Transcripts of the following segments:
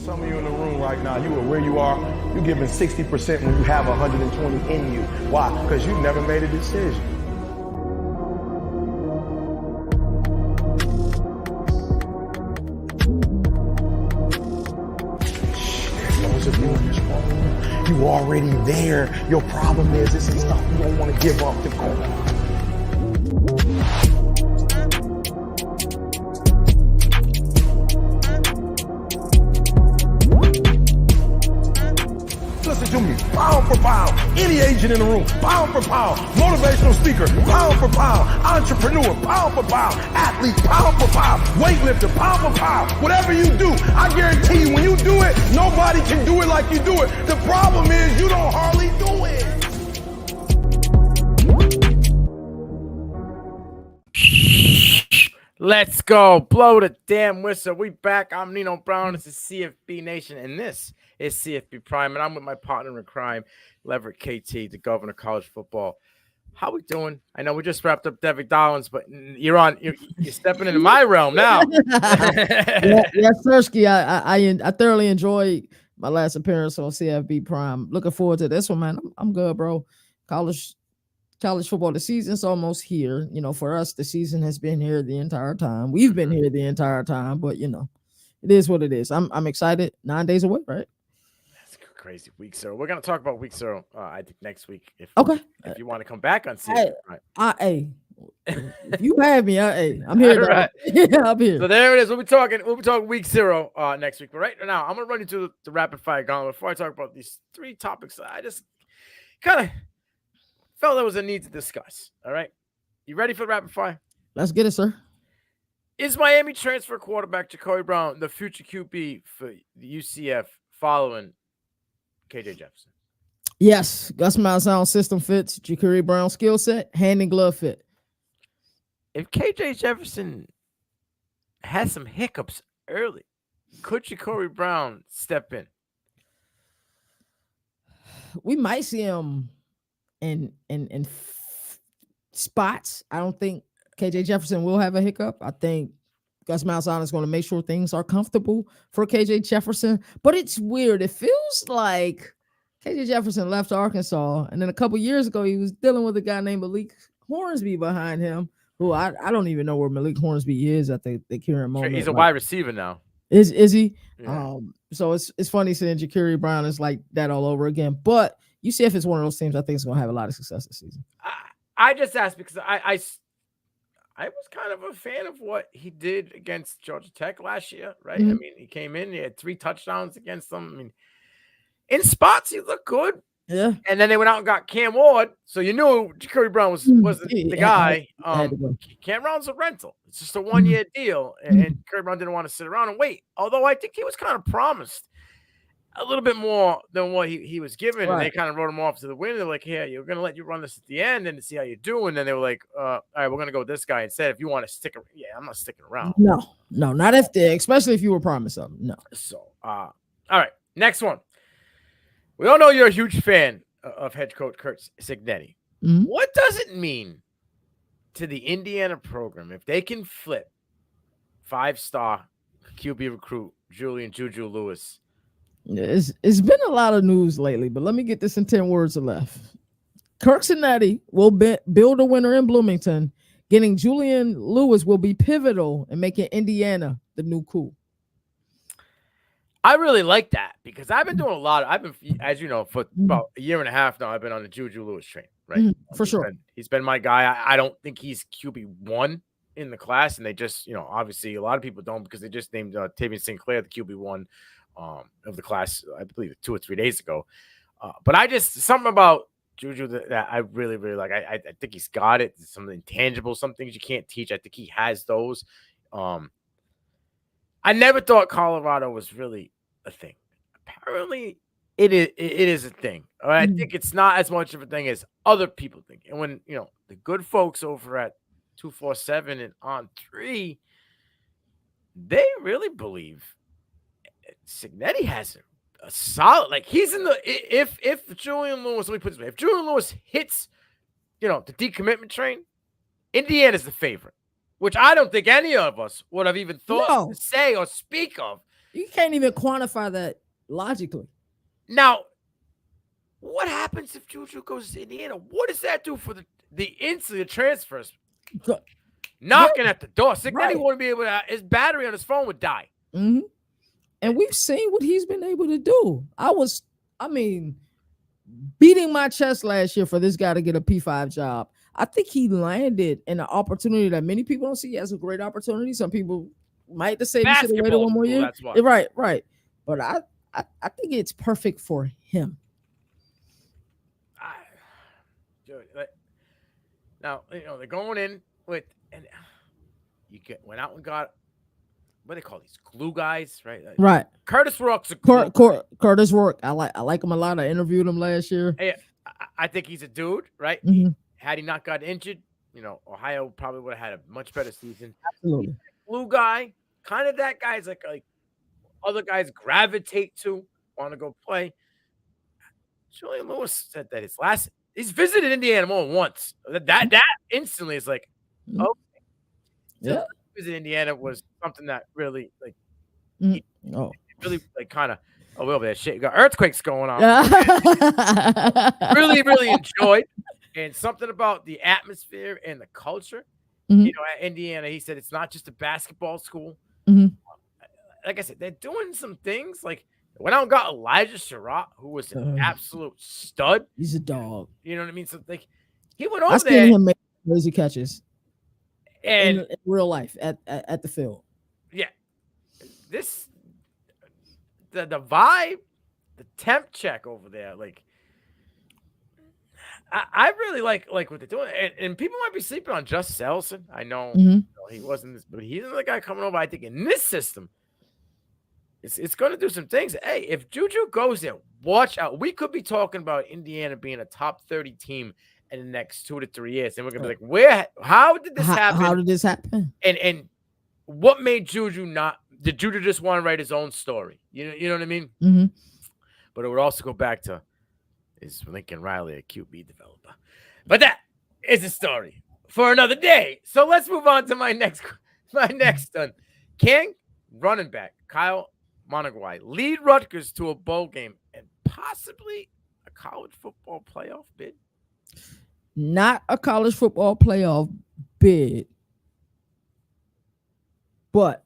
Some of you in the room right now, you are where you are, you're giving 60% when you have 120 in you. Why? Because you never made a decision. Those of you in this room, you already there. Your problem is this is stuff you don't want to give up to go. Listen to me, pound for pound, any agent in the room, pound for pound, motivational speaker, pound for pound, entrepreneur, pound for pound, athlete, pound for pound, weightlifter, pound for pound, whatever you do, I guarantee you when you do it, nobody can do it like you do it. The problem is you don't hardly do it. Let's go. Blow the damn whistle. We back. I'm Nino Brown. This is CFB Nation, and this is CFB Prime, and I'm with my partner in crime, Leverett KT, the governor of college football. How we doing? I know we just wrapped up Devick Dollins, but you're stepping into my realm now. Yes, Sirski. I thoroughly enjoyed my last appearance on CFB Prime. Looking forward to this one, man. I'm good, bro. College football, the season's almost here. You know, for us, the season has been here the entire time. We've been here the entire time, but you know, it is what it is. I'm excited. 9 days away, right? That's a crazy week 0. We're gonna talk about week 0. I think next week. If you want to come back on CFB, right? If you have me, I'm here. Right. Yeah, I'm here. So there it is. We'll be talking week 0 next week. But right now, I'm gonna run you through the rapid fire gauntlet before I talk about these 3 topics that I just kind of felt there was a need to discuss. All right. You ready for the rapid fire? Let's get it, sir. Is Miami transfer quarterback Jacoby Brown the future QB for the UCF following KJ Jefferson? Yes. Gus Malzahn system fits. Jacoby Brown skill set, hand and glove fit. If KJ Jefferson has some hiccups early, could Jacoby Brown step in? We might see him in spots. I don't think KJ Jefferson will have a hiccup. I think Gus Malzahn is going to make sure things are comfortable for KJ Jefferson. But it's weird. It feels like KJ Jefferson left Arkansas, and then a couple years ago he was dealing with a guy named Malik Hornsby behind him, who I don't even know where Malik Hornsby is at the current moment. He's a wide receiver now. Is he? Yeah. So it's funny seeing Jacoby Brown is like that all over again. But UCF is one of those teams I think is going to have a lot of success this season. I just asked because I was kind of a fan of what he did against Georgia Tech last year, right? Mm-hmm. I mean, he came in, he had 3 touchdowns against them. I mean, in spots he looked good. Yeah. And then they went out and got Cam Ward, so you knew Jacoby Brown was the guy. Cam Brown's a rental. It's just a 1-year deal, and Jacoby Brown didn't want to sit around and wait. Although I think he was kind of promised a little bit more than what he was given, right. And they kind of wrote him off to the wind. They're like, "Hey, you're going to let you run this at the end and see how you do." And then they were like, "All right, we're going to go with this guy instead. If you want to stick around." Yeah, I'm not sticking around. No, not especially if you were promised something. No. So, all right, next one. We all know you're a huge fan of head coach Curt Cignetti. Mm-hmm. What does it mean to the Indiana program if they can flip 5-star QB recruit Juju Lewis? It's been a lot of news lately, but let me get this in 10 words or less. Curt Cignetti will build a winner in Bloomington. Getting Julian Lewis will be pivotal in making Indiana the new cool. I really like that because I've been doing a lot. As you know, for about a year and a half now, I've been on the Juju Lewis train, right? Mm-hmm. For sure. He's been my guy. I don't think he's QB1 in the class, and they just, obviously a lot of people don't because they just named Tavian Sinclair the QB1 of the class, I believe 2 or 3 days ago. But something about Juju that I really, really like. I think he's got it. Some intangible, some things you can't teach. I think he has those. I never thought Colorado was really a thing. Apparently, it is a thing. I think it's not as much of a thing as other people think. And when the good folks over at 247 and On 3, they really believe Cignetti has a solid. Like he's in the if Julian Lewis. Let me put it this way: if Julian Lewis hits, the decommitment train, Indiana's the favorite. Which I don't think any of us would have even thought to say or speak of You can't even quantify that logically. Now, what happens if Juju goes to Indiana? What does that do for the instant transfers? Knocking at the door. Sick that he wouldn't be able to. His battery on his phone would die. Mm-hmm. And we've seen what he's been able to do. I mean, beating my chest last year for this guy to get a P5 job. I think he landed in an opportunity that many people don't see as a great opportunity. Some people might just say he should have waited one more year. That's why. Right. But I think it's perfect for him. Now, they're going in with, and went out and got, what do they call these glue guys, right? Right. Curtis Rourke's a glue guy. Curtis Rourke. I like him a lot. I interviewed him last year. Hey, I think he's a dude, right? Mm-hmm. Had he not got injured, Ohio probably would have had a much better season. Absolutely. Glue guy, kind of that guy's like other guys gravitate to, want to go play. Julian Lewis said that he's visited Indiana more than once. That instantly is like, okay. Yeah. Visit Indiana was something that really really like kind of a little bit of shit. You got earthquakes going on. Really, really enjoyed. And something about the atmosphere and the culture. Mm-hmm. At Indiana, he said it's not just a basketball school. Mm-hmm. Like I said, they're doing some things. Like went out and got Elijah Surratt, who was an absolute stud. He's a dog. You know what I mean? So like he went over I there. seen him make crazy catches and in real life at the field. Yeah. The vibe, the temp check over there, like I really like what they're doing. And people might be sleeping on Just Selson. I know, he wasn't this, but he's the guy coming over. I think in this system, it's going to do some things. Hey, if Juju goes there, watch out. We could be talking about Indiana being a top 30 team in the next 2 to 3 years. And we're going to be like, how did this happen? How did this happen? And what made Juju did Juju just want to write his own story? You know what I mean? Mm-hmm. But it would also go back to, is Lincoln Riley a QB developer? But that is a story for another day. So let's move on to my next one. King running back Kyle Monaguai lead Rutgers to a bowl game and possibly a college football playoff bid. Not a college football playoff bid, but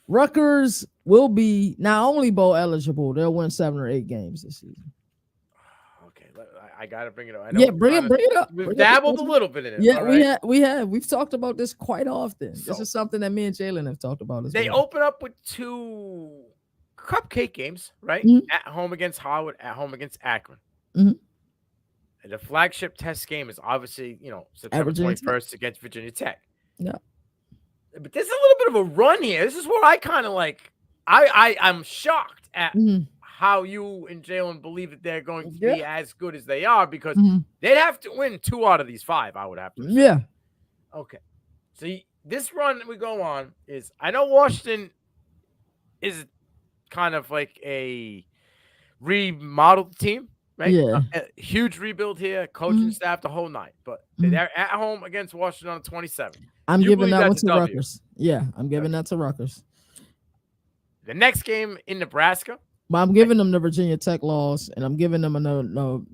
Rutgers will be not only bowl eligible, they'll win 7 or 8 games this season. Okay, I gotta bring it up. I know bring it up. We've dabbled a little bit in it. Yeah, we have. We've talked about this quite often. So, this is something that me and Jalen have talked about. They open up with 2 cupcake games, right? Mm-hmm. At home against Harvard, at home against Akron. Mm-hmm. And the flagship test game is obviously, September 21st against Virginia Tech. Yeah. But there's a little bit of a run here. This is where I kind of like, I'm shocked at how you and Jalen believe that they're going to be as good as they are, because they'd have to win 2 out of these 5, I would have to assume. Yeah. Okay. So this run that we go on is, I know Washington is kind of like a remodeled team, right? Yeah. A huge rebuild here, coaching staff, the whole night. But they're at home against Washington on the 27th. I'm giving that one to Rutgers. Yeah, I'm giving that to Rutgers. The next game in Nebraska. But I'm giving them the Virginia Tech loss, and I'm giving them no.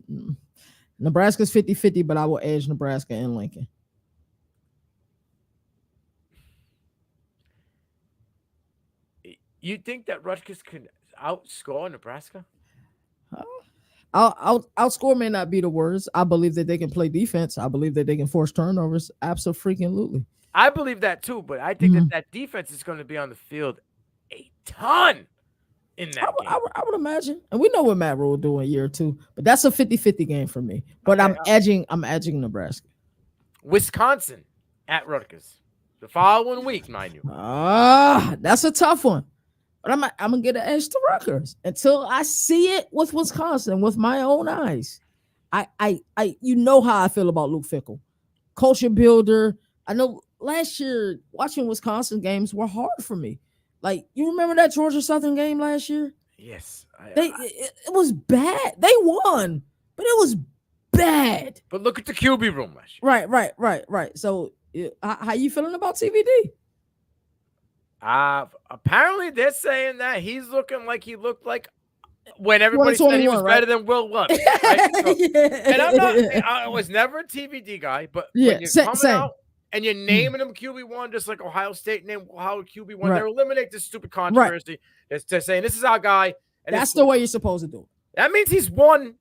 Nebraska's 50-50, but I will edge Nebraska and Lincoln. You think that Rutgers could outscore Nebraska? Outscore may not be the words. I believe that they can play defense. I believe that they can force turnovers. Absolutely. I believe that too, but I think that defense is going to be on the field a ton in that game. I would imagine. And we know what Matt Rule will do in a year or 2, but that's a 50-50 game for me. But okay, I'm edging Nebraska. Wisconsin at Rutgers. The following week, mind you. That's a tough one. But I'm gonna get an edge to Rutgers until I see it with Wisconsin with my own eyes. I you know how I feel about Luke Fickell, culture builder. I know last year watching Wisconsin games were hard for me. Like, you remember that Georgia Southern game last year? Yes, it was bad. They won, but it was bad. But look at the QB room last year. Right. So how you feeling about TVD? Apparently they're saying that he's looking like he looked like when everybody said he was 2021, right? better than Will Levis. Right? So, and I was never a TVD guy, but when you're coming out and you're naming him QB1, just like Ohio State named Howard QB1, Right. they eliminate this stupid controversy. Right. They're saying this is our guy. And that's the way you're supposed to do it. That means he's won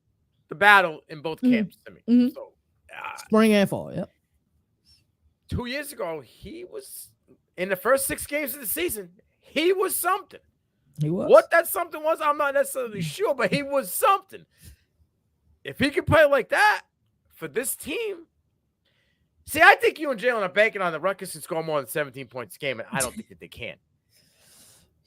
the battle in both camps to me. So, spring and fall, yep. 2 years ago, he was in the first 6 games of the season. He was something. He was. What that something was, I'm not necessarily sure, but he was something. If he could play like that for this team, see, I think you and Jalen are banking on the Rutgers to score more than 17 points a game, and I don't think that they can.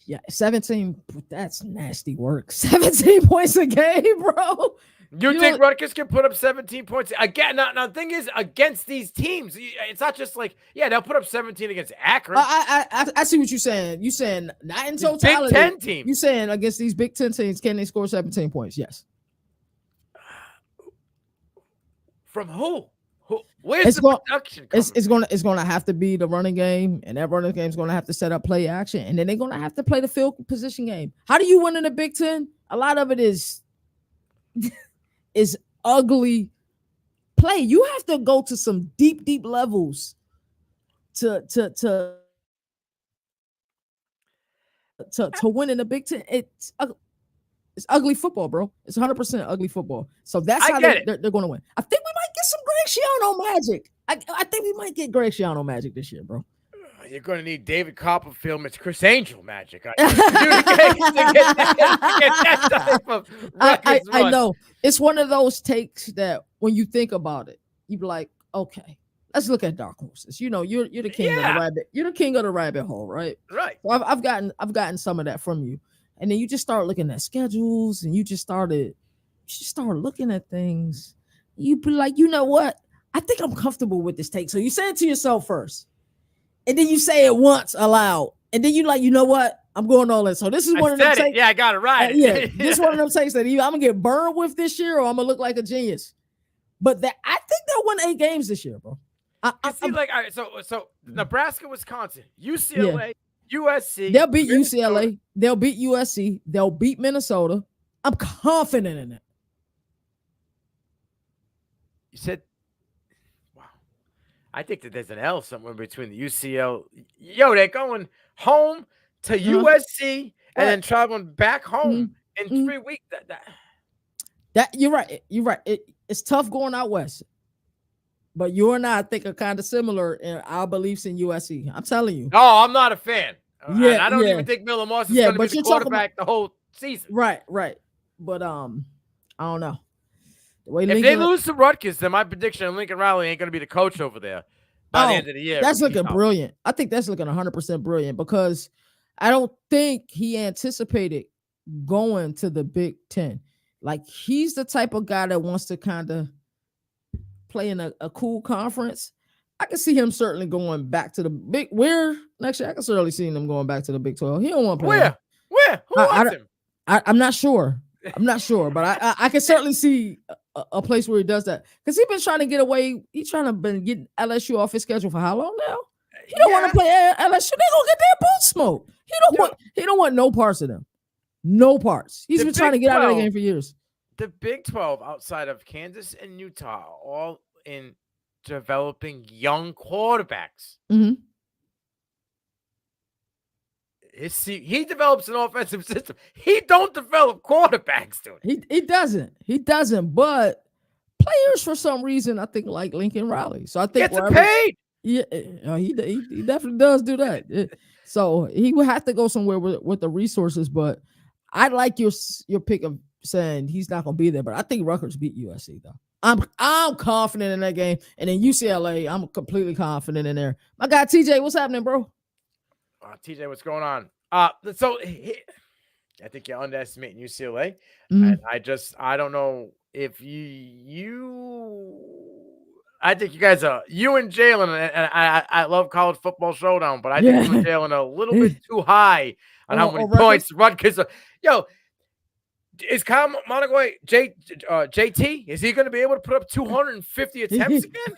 Yeah, 17. That's nasty work. 17 points a game, bro. You think Rutgers can put up 17 points again? Now, the thing is, against these teams, it's not just like, yeah, they'll put up 17 against Akron. I see what you're saying. You're saying not in totality. Big Ten teams. You're saying against these Big Ten teams, can they score 17 points? Yes. From who? Where's the production coming? It's gonna have to be the running game, and that running game is gonna have to set up play action, and then they're gonna have to play the field position game. How do you win in the Big Ten? A lot of it is ugly play. You have to go to some deep levels to win in the Big Ten. It's ugly football, bro. It's 100% ugly football. So that's how they're going to win. I think we might get some Greg Schiano magic. I think we might get Greg Schiano magic this year, bro. You're going to need David Copperfield. It's Chris Angel magic. I know. It's one of those takes that when you think about it, you be like, okay, let's look at dark horses. You know, you're the king of the rabbit. You're the king of the rabbit hole, right? Right. So I've gotten some of that from you. And then you just start looking at schedules, and you just start looking at things. You be like, you know what? I think I'm comfortable with this take. So you say it to yourself first, and then you say it once aloud, and then you like, you know what? I'm going all in. So this is one of them takes. Yeah, I got it right. This is one of them takes that either I'm gonna get burned with this year, or I'm gonna look like a genius. But I think they'll win 8 games this year, bro. All right, so Nebraska, Wisconsin, UCLA. USC. They'll beat UCLA. They'll beat USC. They'll beat Minnesota. I'm confident in it. You said, wow. I think that there's an L somewhere between the UCL. Yo, they're going home to USC and then traveling back home in 3 weeks. That you're right. You're right. It's tough going out west. But you and I think are kind of similar in our beliefs in USC. I'm telling you. Oh, I'm not a fan. I don't even think Miller Moss is going to be the quarterback the whole season. Right. But I don't know. If they lose to Rutgers, then my prediction, Lincoln Riley ain't going to be the coach over there by the end of the year. That's looking brilliant. I think that's looking 100% brilliant because I don't think he anticipated going to the Big Ten. Like, he's the type of guy that wants to kind of play in a cool conference. I can see him certainly going back to the Big. Where next year? I can certainly see him going back to the Big 12. He don't want to play. Where? Who wants him? I'm not sure. But I can certainly see a place where he does that because he's been trying to get away. He's trying to getting LSU off his schedule for how long now? He don't want to play LSU. They gonna get their boots smoked. He don't want no parts of them. No parts. He's been trying to get out of the game for years. The Big 12 outside of Kansas and Utah are all in developing young quarterbacks. Mm-hmm. He develops an offensive system. He don't develop quarterbacks, dude. He doesn't. But players, for some reason, I think like Lincoln Riley. So I think gets paid. Yeah, he definitely does do that. So he would have to go somewhere with the resources. But I like your pick of saying he's not going to be there. But I think Rutgers beat USC though. I'm confident in that game, and in UCLA, I'm completely confident in there. My guy TJ, what's happening, bro? TJ, what's going on? So I think you're underestimating UCLA, and I don't know if I think you guys are you and Jalen, and I love college football showdown, but I think you and Jalen are a little bit too high on how many points Rutgers are. Yo, Is Kyle Monaghan JT? Is he going to be able to put up 250 attempts again?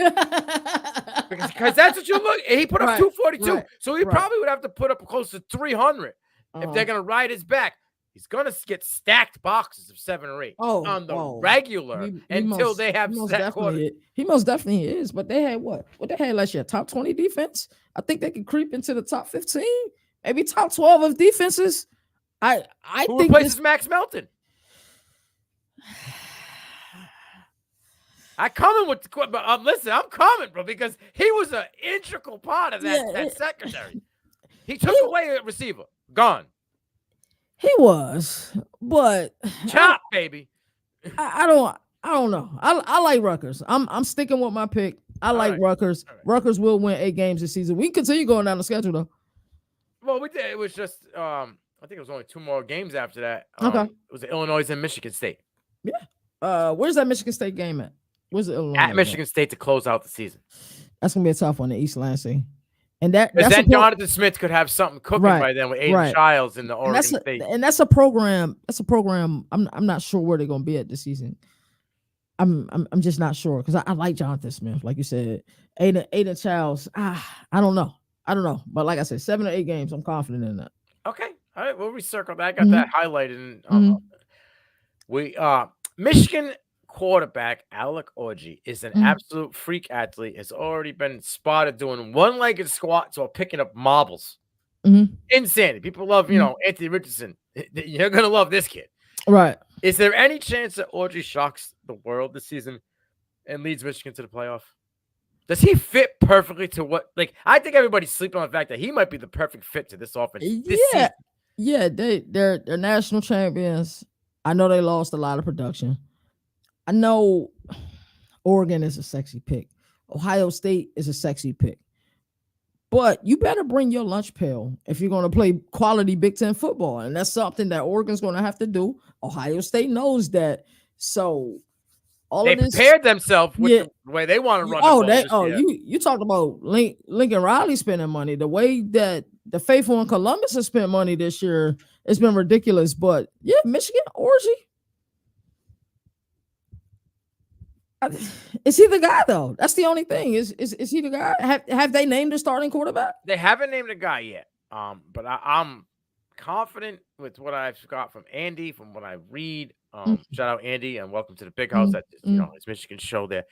Because that's what you look. He put up 242, so he probably would have to put up close to 300 if they're going to ride his back. He's going to get stacked boxes of 7 or 8 on the regular until they have set quarter. He most definitely is. But they had what? What they had last year? Top 20 defense. I think they could creep into the top 15, maybe top 12 of defenses. I Who think replaces Max Melton? I coming with but listen, I'm coming, bro, because he was an integral part of that secondary. He took away a receiver, gone. He was, but chop, baby. I don't know. I like Rutgers. I'm sticking with my pick. I like Rutgers. Rutgers will win 8 games this season. We can continue going down the schedule though. Well, we did. It was just I think it was only 2 more games after that. It was Illinois and Michigan State. Yeah. Where's that Michigan State game at? Where's the Illinois at Michigan State to close out the season? That's gonna be a tough one in East Lansing. And then Jonathan Smith could have something cooking by then with Aiden Childs in the Oregon State. And that's a program. That's a program. I'm not sure where they're gonna be at this season. I'm just not sure because I like Jonathan Smith, like you said. Aiden Childs. I don't know. But like I said, 7 or 8 games. I'm confident in that. Okay. All right. We'll recircle that. I got that highlighted. Michigan quarterback Alec Orji is an absolute freak athlete. Has already been spotted doing one-legged squats while picking up marbles. Insanity. People love, Anthony Richardson. You're gonna love this kid, right? Is there any chance that Orji shocks the world this season and leads Michigan to the playoff? Does he fit perfectly to what? Like, I think everybody's sleeping on the fact that he might be the perfect fit to this offense. This season. Yeah, they're national champions. I know they lost a lot of production. I know Oregon is a sexy pick. Ohio State is a sexy pick. But you better bring your lunch pail if you're going to play quality Big Ten football. And that's something that Oregon's going to have to do. Ohio State knows that. So they prepared themselves with the way they want to run. You talked about Lincoln Riley spending money. The way that the faithful in Columbus has spent money this year, it's been ridiculous. But yeah, Michigan, Orji. Is he the guy though? That's the only thing. Is he the guy? Have they named the starting quarterback? They haven't named a guy yet. But I'm confident with what I've got from Andy, from what I read. Shout out Andy and welcome to the Big House. That his Michigan show there.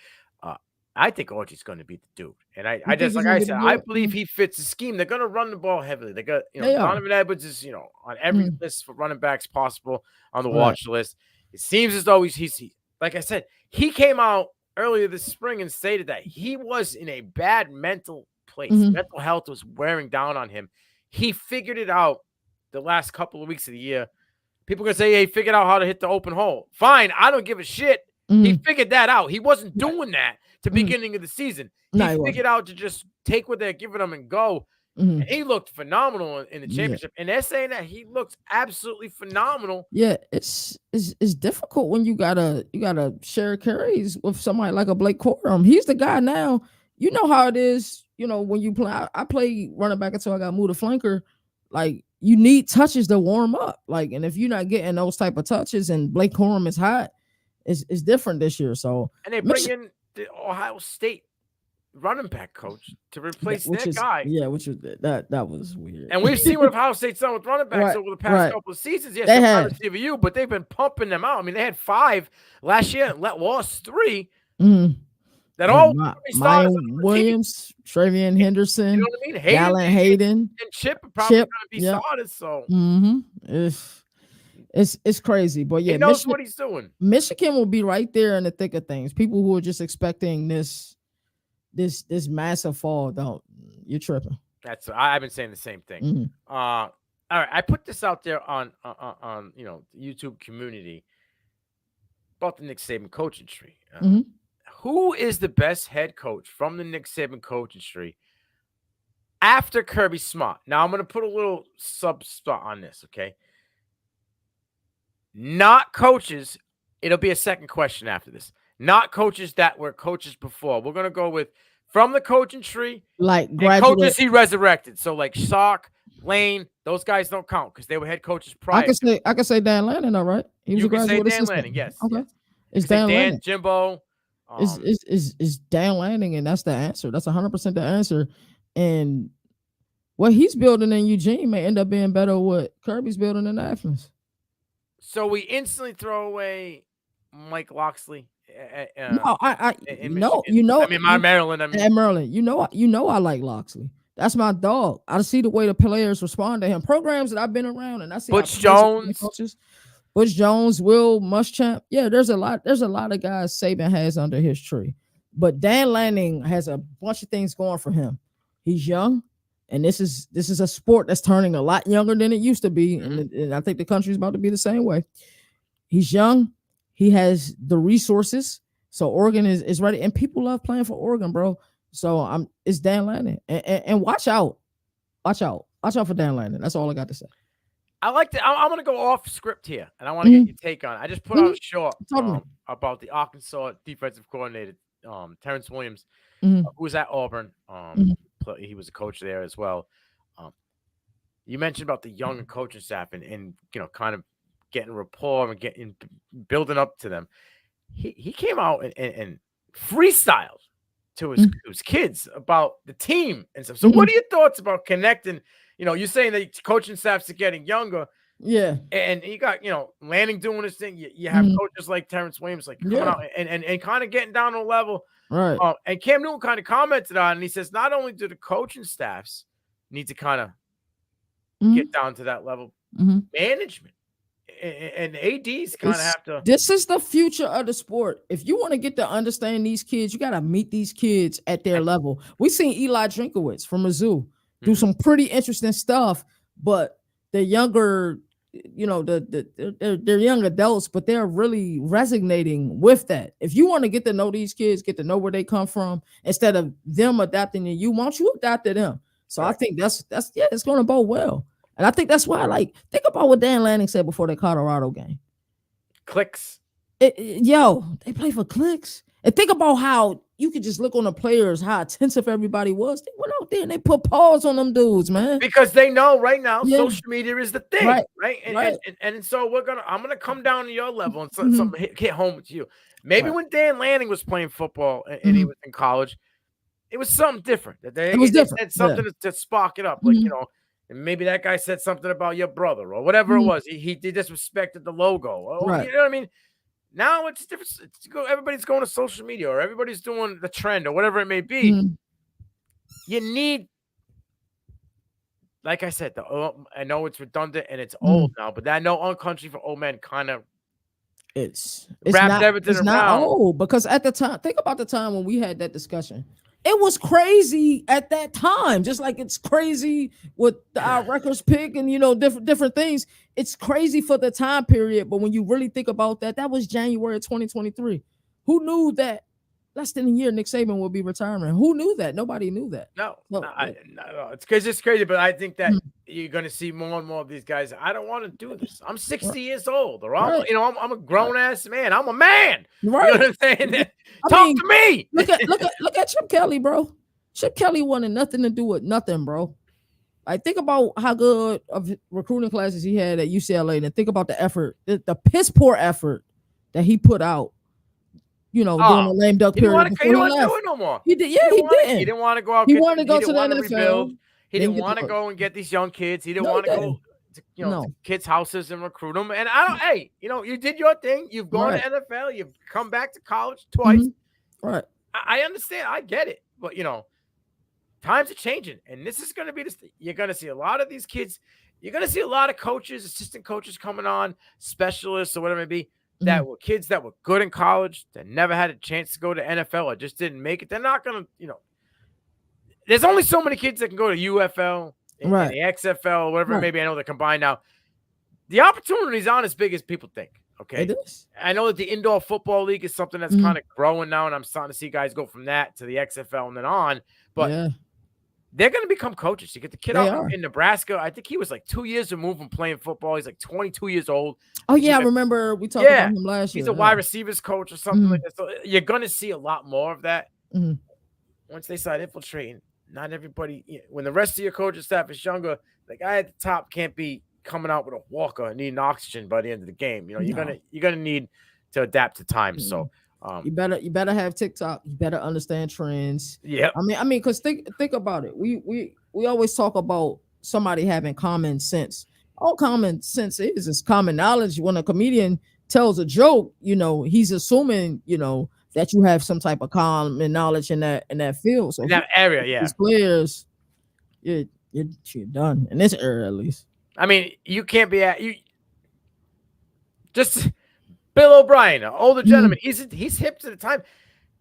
I think Orji's going to be the dude, and I just like I said, I believe he fits the scheme. They're going to run the ball heavily. They got Donovan Edwards is on every list for running backs possible on the watch list. It seems as though he's like I said, he came out earlier this spring and stated that he was in a bad mental place. Mental health was wearing down on him. He figured it out the last couple of weeks of the year. People are going to say, hey, he figured out how to hit the open hole. Fine, I don't give a shit. He figured that out. He wasn't doing that to the beginning of the season. He figured out to just take what they're giving him and go. And he looked phenomenal in the championship. And they're saying that he looks absolutely phenomenal. Yeah, it's difficult when you gotta share carries with somebody like a Blake Corum. He's the guy now. You know how it is. When you play, I play running back until I got moved to flanker. Like you need touches to warm up. Like, and if you're not getting those type of touches, and Blake Corum is hot, it's different this year. So and they bring in the Ohio State running back coach to replace that guy. Yeah, which was that was weird. And we've seen what Ohio State's done with running backs over the past couple of seasons. Yes, they had receiver you, but they've been pumping them out. I mean, they had 5 last year and lost 3. That all Maya Williams, Travian Henderson, you know what I mean? Allen Hayden, and Chip are probably going to be started. So it's crazy, but yeah, he knows what he's doing. Michigan will be right there in the thick of things. People who are just expecting this massive fall, you're tripping. I've been saying the same thing. All right, I put this out there on the YouTube community about the Nick Saban coaching tree. Who is the best head coach from the Nick Saban coaching tree after Kirby Smart? Now I'm going to put a little sub-spot on this, okay? Not coaches. It'll be a second question after this. Not coaches that were coaches before. We're going to go with from the coaching tree, like coaches he resurrected. So like Sark, Lane, those guys don't count because they were head coaches prior. I could say Dan Lanning, though, right? He was You a can say graduate Dan assistant. Lanning, yes. Okay. Yes. It's Dan, Dan Lanning. Jimbo. Is Dan Lanning, and that's the answer. That's 100% the answer. And what he's building in Eugene may end up being better than what Kirby's building in Athens. So we instantly throw away Mike Loxley. No, Maryland. Maryland. You know, I like Loxley. That's my dog. I see the way the players respond to him. Programs that I've been around, and I see Butch Jones, Will Muschamp. Yeah, there's a lot of guys Saban has under his tree, but Dan Lanning has a bunch of things going for him. He's young, and this is a sport that's turning a lot younger than it used to be, and I think the country's about to be the same way. He's young. He has the resources, so Oregon is ready, and people love playing for Oregon, bro. So it's Dan Lanning, and watch out for Dan Lanning. That's all I got to say. I like to. I'm going to go off script here, and I want to get your take on it. I just put out a short about the Arkansas defensive coordinator, Terrence Williams, who was at Auburn. He was a coach there as well. You mentioned about the young coaching staff and kind of getting rapport and building up to them. He came out and freestyled to his kids about the team and stuff. So what are your thoughts about connecting? You're saying that coaching staffs are getting younger. Yeah. And you got, Lanning doing this thing. You have coaches like Terrence Williams coming out and kind of getting down to a level. Right. And Cam Newton kind of commented on it, and he says not only do the coaching staffs need to kind of get down to that level, management and ADs kind of have to. This is the future of the sport. If you want to get to understand these kids, you got to meet these kids at their level. We seen Eli Drinkowitz from Mizzou do some pretty interesting stuff, but the younger, they're young adults, but they're really resonating with that. If you want to get to know these kids, get to know where they come from, instead of them adapting to you, why don't you adapt to them? So I think that's it's going to bode well. And I think that's why, think about what Dan Lanning said before the Colorado game. Clicks. They play for clicks. And think about how you could just look on the players, how attentive everybody was. They went out there and they put paws on them dudes, man. Because they know right now social media is the thing, right? And so I'm gonna come down to your level and something hit home with you. Maybe when Dan Lanning was playing football and he was in college, it was something different. It was different. Said something to spark it up, and maybe that guy said something about your brother or whatever it was. He disrespected the logo. Or, You know what I mean? Now it's different. Everybody's going to social media or everybody's doing the trend or whatever it may be. You need, like I said, I know it's redundant and it's old now, but I know On Country for Old Men kind of it's wrapped everything around. Not old, because at the time, think about the time when we had that discussion. It was crazy at that time, just like it's crazy with our records pick and different things. It's crazy for the time period, but when you really think about that was January of 2023. Who knew that less than a year Nick Saban would be retiring? Who knew that? Nobody knew that. No. It's crazy, but I think that you're going to see more and more of these guys. I don't want to do this. I'm 60 years old, or I'm a grown ass man. I'm a man. Right. You know what I'm saying? Talk to me. Look at Chip Kelly, bro. Chip Kelly wanted nothing to do with nothing, bro. Think about how good of recruiting classes he had at UCLA, and think about the effort, the piss poor effort that he put out. During the lame duck period. He didn't want to do it no more. He did. Yeah, he didn't. He didn't want to go out. He wanted to go to the NFL. He didn't want to go and get these young kids. He didn't want to go to kids' houses and recruit them. And you did your thing. You've gone to NFL. You've come back to college twice. Right. I understand. I get it. But, times are changing. And this is going to be this. You're going to see a lot of these kids. You're going to see a lot of coaches, assistant coaches coming on, specialists or whatever it may be. That were kids that were good in college, that never had a chance to go to NFL or just didn't make it. They're not going to, there's only so many kids that can go to UFL and the XFL, whatever it may be. I know they're combined now. The opportunities aren't as big as people think. Okay. It is. I know that the indoor football league is something that's kind of growing now, and I'm starting to see guys go from that to the XFL and then on. But they're going to become coaches. You get the kid out in Nebraska. I think he was like 2 years removed from playing football. He's like 22 years old. Oh, yeah. I remember we talked about him last year. He's a wide receivers coach or something like that. So you're going to see a lot more of that once they start infiltrating. Not everybody, when the rest of your coaching staff is younger, the guy at the top can't be coming out with a walker and needing oxygen by the end of the game. You know, you're gonna need to adapt to times. So you better have TikTok. You better understand trends. Yeah. I mean, because think about it. We always talk about somebody having common sense. All common sense is common knowledge. When a comedian tells a joke, you know, he's assuming, you know, that you have some type of common knowledge in that field. So in that area, yeah. These players, you're done in this area at least. I mean, you can't be at you. Just Bill O'Brien, an older gentleman. He's hip to the time.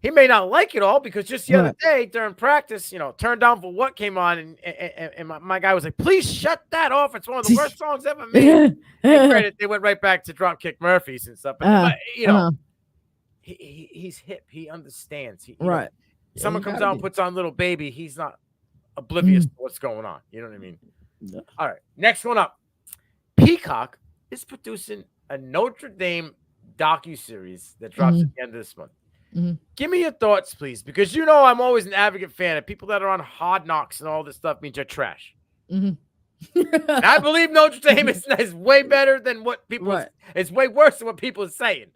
He may not like it all because just the other day during practice, you know, Turned Down for What came on, and my guy was like, "Please shut that off. It's one of the worst songs ever made." Granted, they went right back to Dropkick Murphys and stuff, but you know, he's hip. He understands. Right. Someone comes out and puts on Little Baby. He's not oblivious to what's going on. You know what I mean? Yeah. All right. Next one up. Peacock is producing a Notre Dame docuseries that drops at the end of this month. Give me your thoughts, please, because you know I'm always an advocate fan of people that are on Hard Knocks and all this stuff means you're trash. I believe Notre Dame is way better than what people. It's way worse than what people are saying.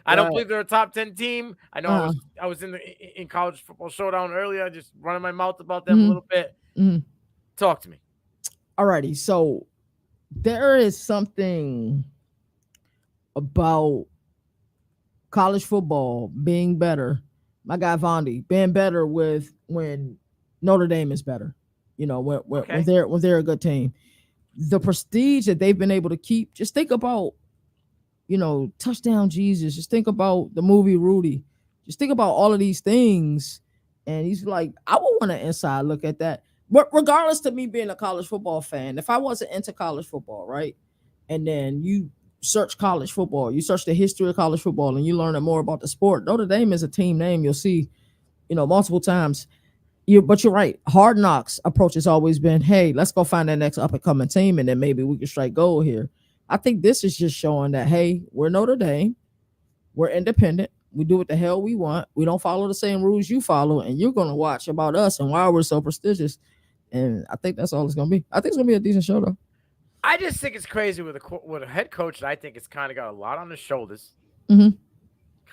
I don't believe they're a top 10 team. I know I was in college football showdown earlier, just running my mouth about them a little bit. Talk to me. Alrighty, so there is something about college football being better. My guy Vondi being better with when Notre Dame is better. You know, when they're a good team. The prestige that they've been able to keep. Just think about, you know, Touchdown Jesus. Just think about the movie Rudy. Just think about all of these things. And he's like, I would want an inside look at that. But regardless to me being a college football fan, if I wasn't into college football, right? And then you search college football, you search the history of college football, and you learn more about the sport. Notre Dame is a team name you'll see, you know, multiple times. But you're right. Hard Knocks approach has always been, hey, let's go find that next up-and-coming team, and then maybe we can strike gold here. I think this is just showing that, hey, we're Notre Dame. We're independent. We do what the hell we want. We don't follow the same rules you follow, and you're going to watch about us and why we're so prestigious. And I think that's all it's going to be. I think it's going to be a decent show, though. I just think it's crazy with a head coach that I think it's kind of got a lot on his shoulders. Kind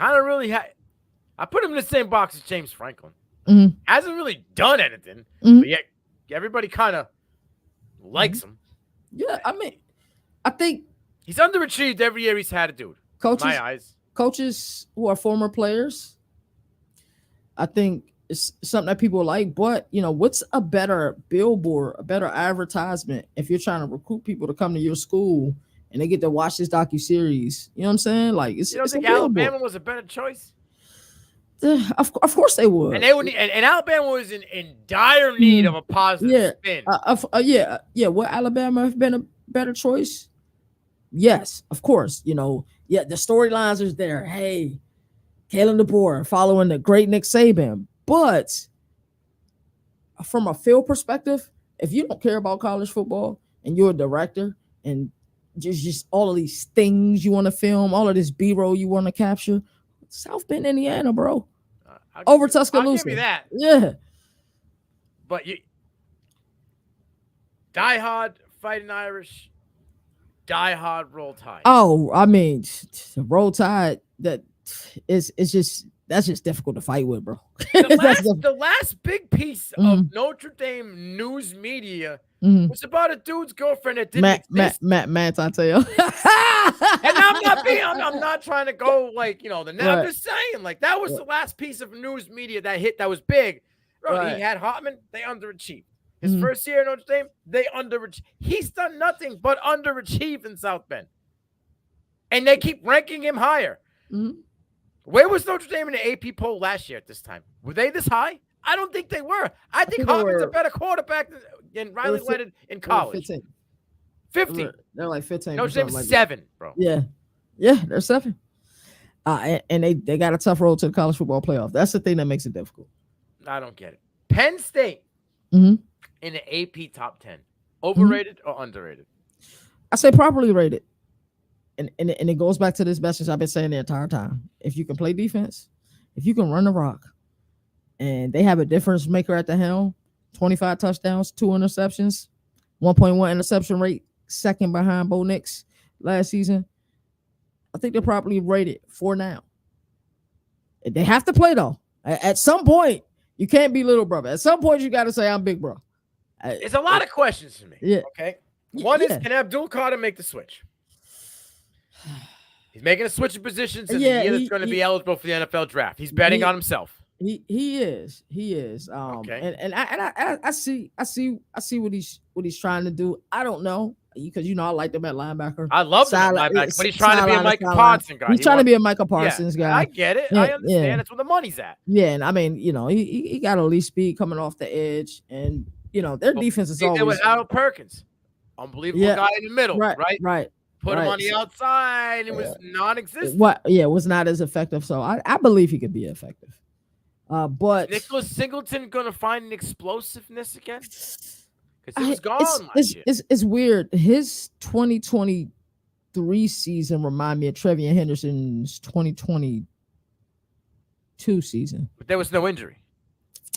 of really I put him in the same box as James Franklin. Hasn't really done anything, but yet everybody kind of likes him. Yeah, I mean, I think he's underachieved every year he's had to do it. Coaches, in my eyes. Coaches who are former players, I think it's something that people like. But, you know, what's a better billboard, a better advertisement if you're trying to recruit people to come to your school and they get to watch this docuseries? You know what I'm saying? Like, you don't think Alabama was a better choice? Of course they would. And they would, and Alabama was in dire need of a positive spin. Would Alabama have been a better choice? Yes, of course. You know, the storylines are there. Hey, Kalen DeBoer following the great Nick Saban. But from a field perspective, if you don't care about college football and you're a director and just all of these things you want to film, all of this B-roll you want to capture, South Bend, Indiana, bro. Over Tuscaloosa. I'll give you that. Yeah. But you Die Hard Fighting Irish, Die Hard Roll Tide. Oh, I mean, Roll Tide, that's just difficult to fight with, bro. The last big piece of Notre Dame news media was about a dude's girlfriend that didn't exist. Matt, I tell you. And I'm not trying to go like, you know, I'm just saying, like, that was the last piece of news media that hit that was big. Bro, he had Hartman, they underachieved. His first year in Notre Dame, they underachieved. He's done nothing but underachieve in South Bend. And they keep ranking him higher. Where was Notre Dame in the AP poll last year at this time? Were they this high? I don't think they were. I think Hartman's a better quarterback than Riley Leonard in college. 15. They're like 15. Notre Dame's like 7, bro. Yeah, they're 7. And they got a tough road to the college football playoff. That's the thing that makes it difficult. I don't get it. Penn State in the AP top 10. Overrated or underrated? I say properly rated. And it goes back to this message I've been saying the entire time. If you can play defense, if you can run the rock, and they have a difference maker at the helm, 25 touchdowns, 2 interceptions, 1.1 interception rate, second behind Bo Nix last season. I think they're properly rated for now. They have to play though. At some point, you can't be little brother. At some point, you got to say I'm big bro. It's a lot of questions to me. Yeah. Okay. One is, can Abdul Carter make the switch? He's making a switch of positions in the year that's going to be eligible for the NFL draft. He's betting on himself. He is. Okay. And I see what he's trying to do. I don't know, because I like them at linebacker. I love him at linebacker, but he's trying to be a Micah Parsons guy. He's trying to be a Micah Parsons guy. I get it. I understand. That's where the money's at. Yeah, and I mean, he got elite speed coming off the edge, and their defense is always. They were Harold Perkins, unbelievable guy in the middle, right. Put him on the outside. It was non-existent. Was not as effective. So I believe he could be effective. But Nicholas Singleton gonna find an explosiveness again? Because he was gone last year. It's weird. His 2023 season remind me of Trevion Henderson's 2022 season. But there was no injury.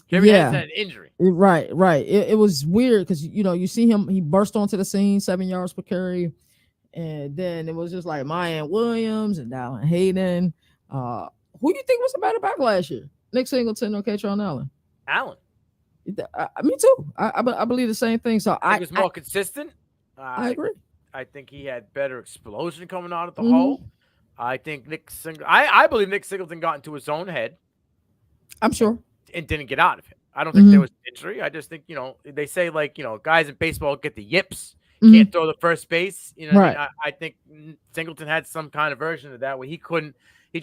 Trevion Henderson had an injury. Right. It was weird because you see him. He burst onto the scene, 7 yards per carry. And then it was just like Mayan Williams and Dallin Hayden. Who do you think was the better back last year? Nick Singleton or Katron Allen? Allen. Me too. I believe the same thing. So I think he was more consistent. I agree. I think he had better explosion coming out of the hole. I think I believe Nick Singleton got into his own head. I'm sure. And didn't get out of it. I don't think there was an injury. I just think, they say guys in baseball get the yips. Can't throw the first base. Right. I think Singleton had some kind of version of that where he couldn't. He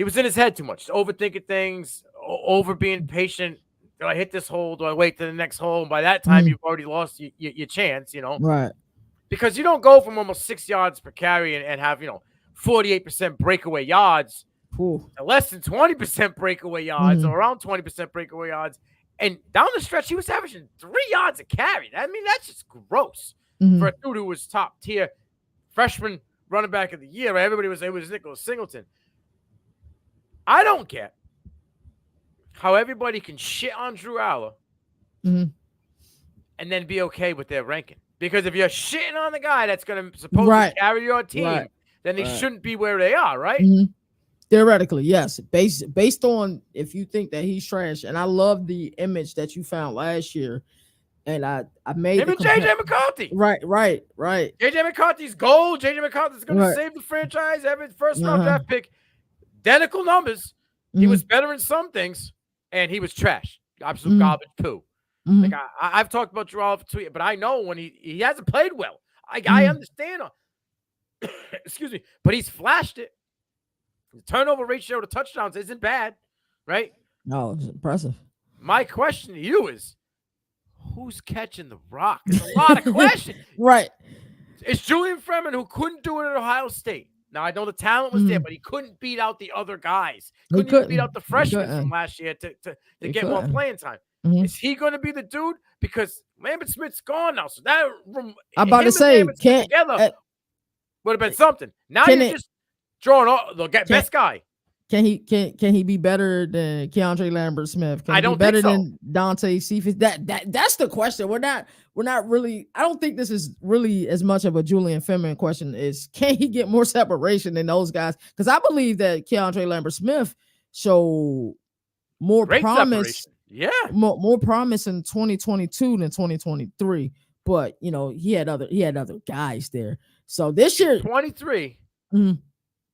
was in his head too much, overthinking things, over being patient. Do I hit this hole? Do I wait to the next hole? And by that time, you've already lost your chance. Right. Because you don't go from almost 6 yards per carry and have 48% breakaway yards to less than 20% breakaway yards or around 20% breakaway yards. And down the stretch, he was averaging 3 yards a carry. I mean, that's just gross. For a dude who was top tier freshman running back of the year. Right? Everybody was Nicholas Singleton. I don't get how everybody can shit on Drew Aller and then be okay with their ranking. Because if you're shitting on the guy that's going to supposedly carry your team, then they shouldn't be where they are, right? Theoretically, yes. Based on if you think that he's trash, and I love the image that you found last year. And I made him and JJ McCarthy. Right. JJ McCarthy's gold. JJ McCarthy's going to save the franchise. Every first round draft pick. Identical numbers. He was better in some things, and he was trash. Absolute garbage poo. Like I've talked about Drew Aller for 2 years, but I know when he hasn't played well. I understand. Excuse me, but he's flashed it. The turnover ratio to touchdowns isn't bad, right? No, it's impressive. My question to you is, who's catching the rock? There's a lot of questions. Right. It's Julian Freeman, who couldn't do it at Ohio State. Now, I know the talent was there, but he couldn't beat out the other guys. Couldn't even beat out the freshmen from last year to get more playing time. Is he going to be the dude? Because Lambert Smith's gone now. So that room, I'm about to say, together would have been something. Now you're just drawing all the best guy. Can he be better than Keandre Lambert Smith? Can he be better than Dante Cephas? That's the question. We're not really. I don't think this is really as much of a Julian Freeman question. Is can he get more separation than those guys? Because I believe that Keandre Lambert Smith showed more promise. Separation. Yeah, more promise in 2022 than 2023. But he had other guys there. So this year, 23.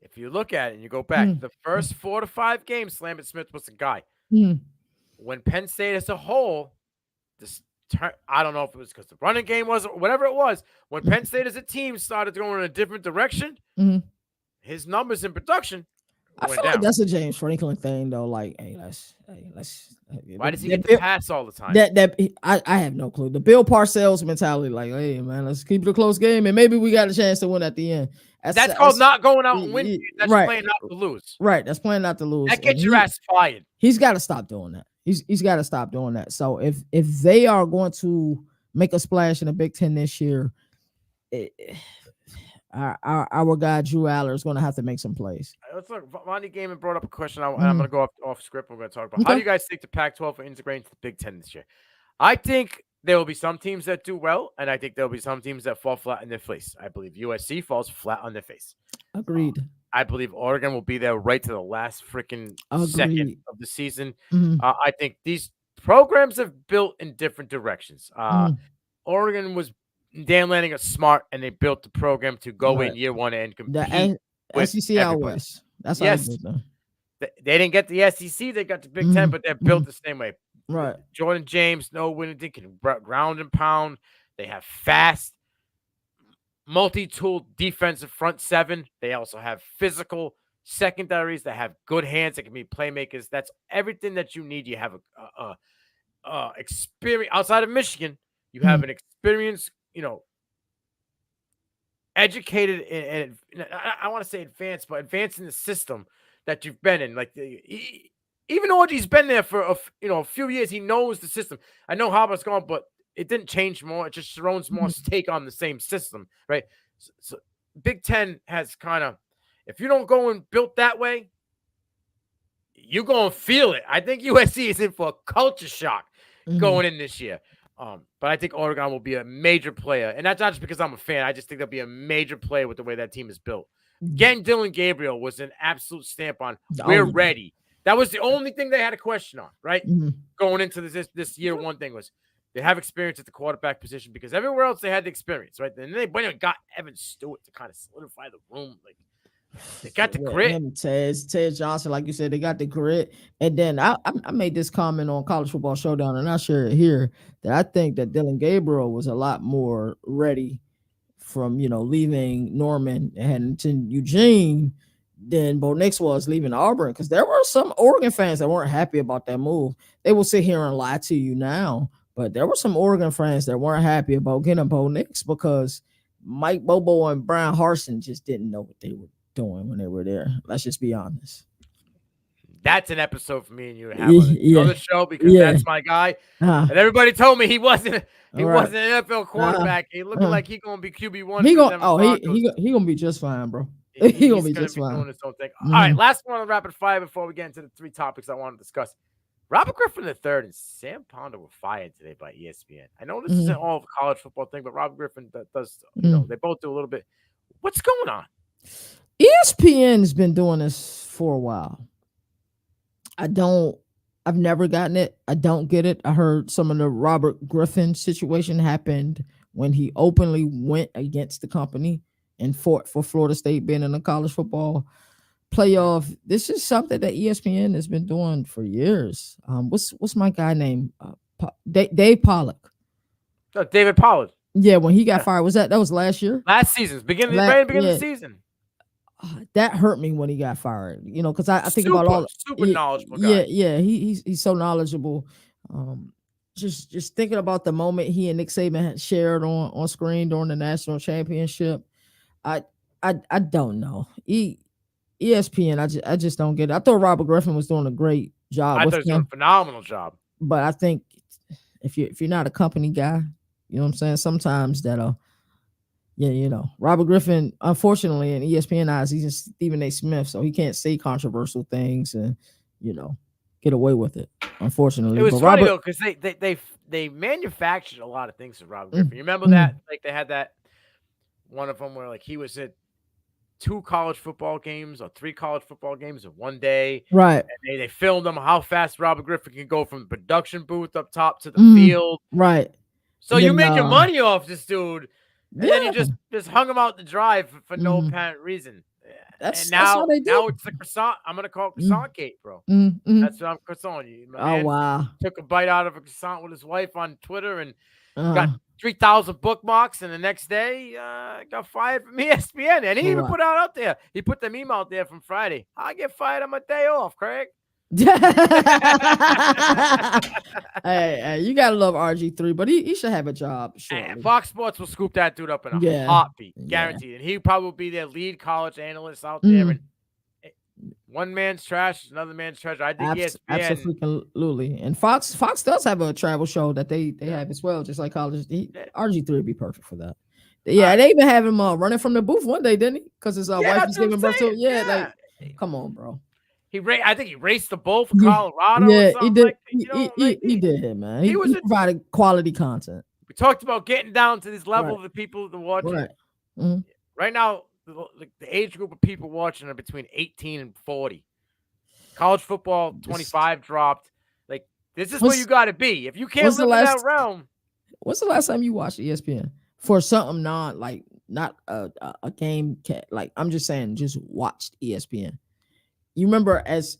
If you look at it and you go back, the first 4 to 5 games, Lambert Smith was the guy. When Penn State as a whole, I don't know if it was because the running game was whatever it was. When Penn State as a team started going in a different direction, his numbers in production I feel like that's a James Franklin thing, though. Like, hey, let's. Why does he get the pass all the time? I have no clue. The Bill Parcells mentality, like, hey man, let's keep it a close game, and maybe we got a chance to win at the end. That's called not going out and winning. That's playing not to lose. Right, that's playing not to lose. That gets your ass fired. He's got to stop doing that. He's got to stop doing that. So if they are going to make a splash in the Big Ten this year, our guy Drew Aller is going to have to make some plays. Let's look. Monty Gaiman brought up a question. I'm going to go off script. We're going to talk about how do you guys think the Pac-12 will integrate into the Big Ten this year? I think there will be some teams that do well, and I think there will be some teams that fall flat in their face. I believe USC falls flat on their face. Agreed. I believe Oregon will be there right to the last freaking second Agreed. of the season. Mhm. I think these programs have built in different directions. Mhm. Oregon was Dan Lanning is smart, and they built the program to go Right. in year one and The compete with SEC out everybody. west. That's how you Yes, do it, though. they didn't get the SEC, they got the Big Ten, but they're built the same way. Right. Jordan James, Noah Winnington can ground and pound. They have fast, multi-tool defensive front seven. They also have physical secondaries that have good hands that can be playmakers. That's everything that you need. You have a experience outside of Michigan. You have an experienced, educated and I want to say advanced, but advanced in the system that you've been in. Like even though he's been there for a few years, he knows the system. I know Harbaugh's gone, but it didn't change more. It just Sharon's more take on the same system, right? So Big Ten has kind of, if you don't go and built that way, you're going to feel it. I think USC is in for a culture shock going in this year. But I think Oregon will be a major player. And that's not just because I'm a fan. I just think they'll be a major player with the way that team is built. Getting Dylan Gabriel was an absolute stamp on we're ready. That was the only thing they had a question on, right? Going into this year one thing was they have experience at the quarterback position because everywhere else they had the experience, right? And then they got Evan Stewart to kind of solidify the room. Like they got the grit. And Ted Johnson, like you said, they got the grit. And then I made this comment on College Football Showdown, and I share it here, that I think that Dylan Gabriel was a lot more ready from leaving Norman and heading to Eugene than Bo Nix was leaving Auburn, because there were some Oregon fans that weren't happy about that move. They will sit here and lie to you now, but there were some Oregon fans that weren't happy about getting Bo Nix because Mike Bobo and Brian Harsin just didn't know what they were doing when they were there. Let's just be honest. That's an episode for me and you to have on the show because that's my guy. And everybody told me he wasn't an NFL quarterback. He looking like he's gonna be QB1. He gonna be just fine, bro. He's gonna be just fine. Doing his own thing. All right, last one on rapid fire before we get into the three topics I want to discuss. Robert Griffin III and Sam Ponder were fired today by ESPN. I know this isn't all of a college football thing, but Robert Griffin does. They both do a little bit. What's going on? ESPN has been doing this for a while. I've never gotten it. I don't get it. I heard some of the Robert Griffin situation happened when he openly went against the company and fought for Florida State being in the college football playoff. This is something that ESPN has been doing for years. What's my guy name? Dave Pollock. David Pollard. Yeah, when he got fired, that was last year? Last season, beginning of the season. That hurt me when he got fired, because I think about all super knowledgeable guy. Yeah, he's so knowledgeable. Just thinking about the moment he and Nick Saban had shared on screen during the national championship. I don't know. ESPN, I just don't get it. I thought Robert Griffin was doing a great job. I thought he was doing a phenomenal job. But I think if you're not a company guy, you know what I'm saying, sometimes that'll. Yeah, Robert Griffin, unfortunately, in ESPN eyes, he's just Stephen A. Smith, so he can't say controversial things and, get away with it, unfortunately. It was funny, though, because they manufactured a lot of things for Robert Griffin. You remember that? Like, they had that one of them where, like, he was at 2 college football games or 3 college football games in one day. Right. And they filmed him how fast Robert Griffin can go from the production booth up top to the field. Right. So you're making money off this dude. And then you just hung him out the drive for no apparent reason. That's now they do. Now it's the croissant. I'm gonna call it croissant gate, bro. That's what I'm croissant. Wow. Took a bite out of a croissant with his wife on Twitter and got 3,000 bookmarks, and the next day got fired from ESPN. And he even put out there. He put the meme out there from Friday. I get fired on my day off, Craig. Hey, you gotta love RG3, but he should have a job. Sure. Fox Sports will scoop that dude up in a heartbeat, guaranteed. And he probably will be their lead college analyst out there. And one man's trash, another man's treasure. I think ESPN. Absolutely. And Fox does have a travel show that they have as well, just like college. RG3 would be perfect for that. Yeah, they even have him running from the booth one day, didn't he? Because his wife is giving birth to him. Yeah, like, come on, bro. I think he raced the bull for Colorado or Yeah, he something did. like that. He did, man. He was He provided quality content. We talked about getting down to this level Right. of the people that watch Right. it. Mm-hmm. Right now, the age group of people watching are between 18 and 40. College football, 25 dropped. Like, this is where you got to be. If you can't live in that realm. When's the last time you watched ESPN for something not a game? Like, I'm just saying, just watched ESPN. You remember as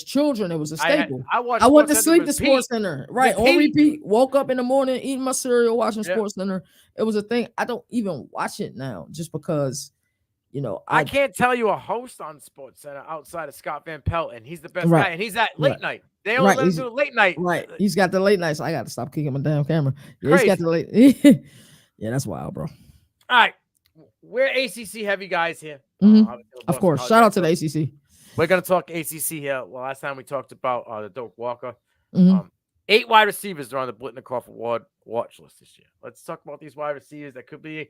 children, it was a staple. I went to sleep to Sports Center, right? On repeat. Woke up in the morning, eating my cereal, watching Sports Center. It was a thing. I don't even watch it now just because, I can't tell you a host on Sports Center outside of Scott Van Pelt, and he's the best guy, and he's at late night. They only let him do late night. Right. He's got the late night, so I got to stop kicking my damn camera. Yeah, he's got the late. Yeah, that's wild, bro. All right. We're ACC heavy guys here. Of course. Shout out to the ACC. We're going to talk ACC here. Well, last time we talked about the Doak Walker. 8 wide receivers are on the Biletnikoff Award watch list this year. Let's talk about these wide receivers that could be,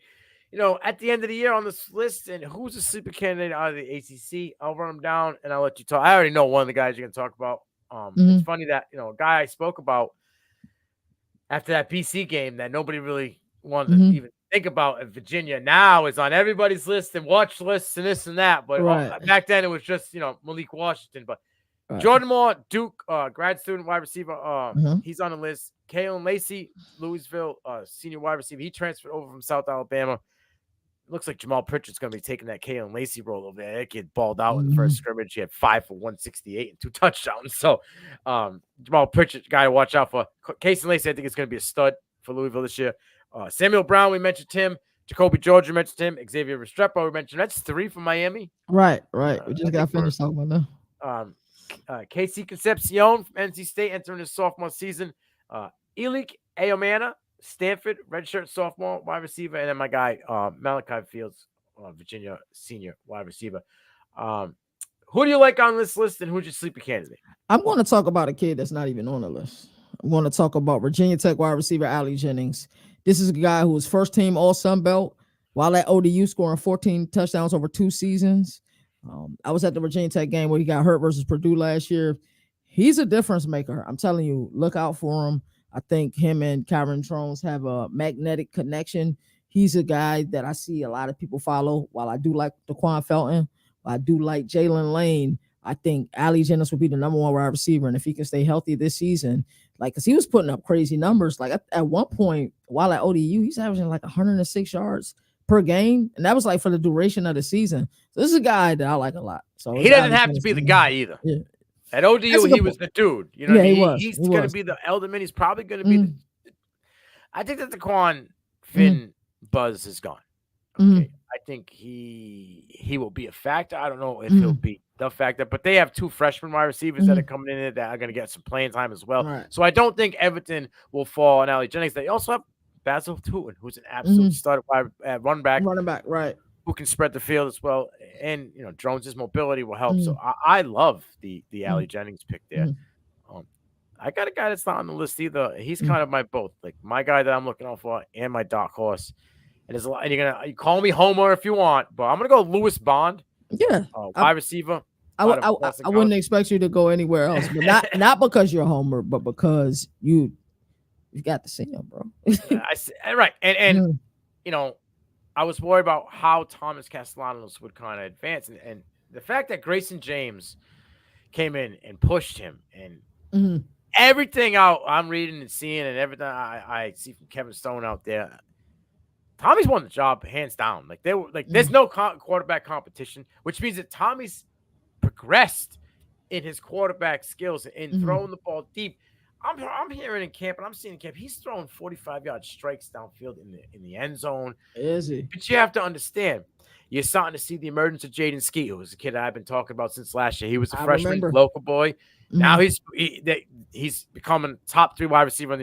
at the end of the year on this list and who's a sleeper candidate out of the ACC. I'll run them down and I'll let you talk. I already know one of the guys you're going to talk about. It's funny that, a guy I spoke about after that BC game that nobody really wanted to even think about in Virginia now is on everybody's list and watch lists and this and that. But back then it was just, Malik Washington. But Jordan Moore, Duke, grad student wide receiver, he's on the list. Kalen Lacey, Louisville, senior wide receiver. He transferred over from South Alabama. It looks like Jamal Pritchard's going to be taking that Kalen Lacey role over there. That kid balled out in the first scrimmage. He had 5 for 168 and 2 touchdowns. So Jamal Pritchard, guy to watch out for. Casey Lacey, I think it's going to be a stud for Louisville this year. Samuel Brown, we mentioned him. Jacoby George, we mentioned him. Xavier Restrepo, we mentioned. That's 3 from Miami. Right. We just got finished talking about that. KC Concepcion from NC State entering his sophomore season. Elik Ayomana, Stanford, redshirt sophomore wide receiver. And then my guy, Malachi Fields, Virginia senior wide receiver. Who do you like on this list and who's your sleeper candidate? I'm going to talk about a kid that's not even on the list. I'm going to talk about Virginia Tech wide receiver Allie Jennings. This is a guy who was first team All Sun Belt while at ODU scoring 14 touchdowns over 2 seasons. I was at the Virginia Tech game where he got hurt versus Purdue last year. He's a difference maker. I'm telling you, look out for him. I think him and Kyron Drones have a magnetic connection. He's a guy that I see a lot of people follow. While I do like Daquan Felton, I do like Jalen Lane. I think Allie Jennings will be the number 1 wide receiver. And if he can stay healthy this season, because he was putting up crazy numbers. Like at one point, while at ODU, he's averaging like 106 yards per game. And that was like for the duration of the season. So this is a guy that I like a lot. So he doesn't have to be the guy either. Yeah. At ODU, he was the dude. You know, yeah, he's going to be the Elderman. He's probably going to be. I think that the Quan Finn buzz is gone. Okay, I think he will be a factor. I don't know if he'll be the factor, but they have 2 freshman wide receivers that are coming in there that are going to get some playing time as well. Right. So I don't think Everton will fall on Allie Jennings. They also have Basil Tootin, who's an absolute starter at running back, right, who can spread the field as well. And Jones's mobility will help. So I love the Allie Jennings pick there. I got a guy that's not on the list either. He's kind of my both, like my guy that I'm looking out for and my dark horse. And there's a lot. And you call me Homer if you want, but I'm gonna go Lewis Bond. Yeah, wide receiver. I wouldn't expect you to go anywhere else, but not because you're a Homer, but because you got to see him, bro. Right, and I was worried about how Thomas Castellanos would kind of advance, and the fact that Grayson James came in and pushed him, and everything I'm reading and seeing, and everything I see from Kevin Stone out there. Tommy's won the job hands down. Like there's no quarterback competition, which means that Tommy's progressed in his quarterback skills in throwing the ball deep. I'm hearing in camp, and I'm seeing in camp, he's throwing 45-yard strikes downfield in the end zone. Is he? But you have to understand, you're starting to see the emergence of Jaden Ski, who was a kid I've been talking about since last year. He was a freshman, local boy. Now he's becoming top 3 wide receiver.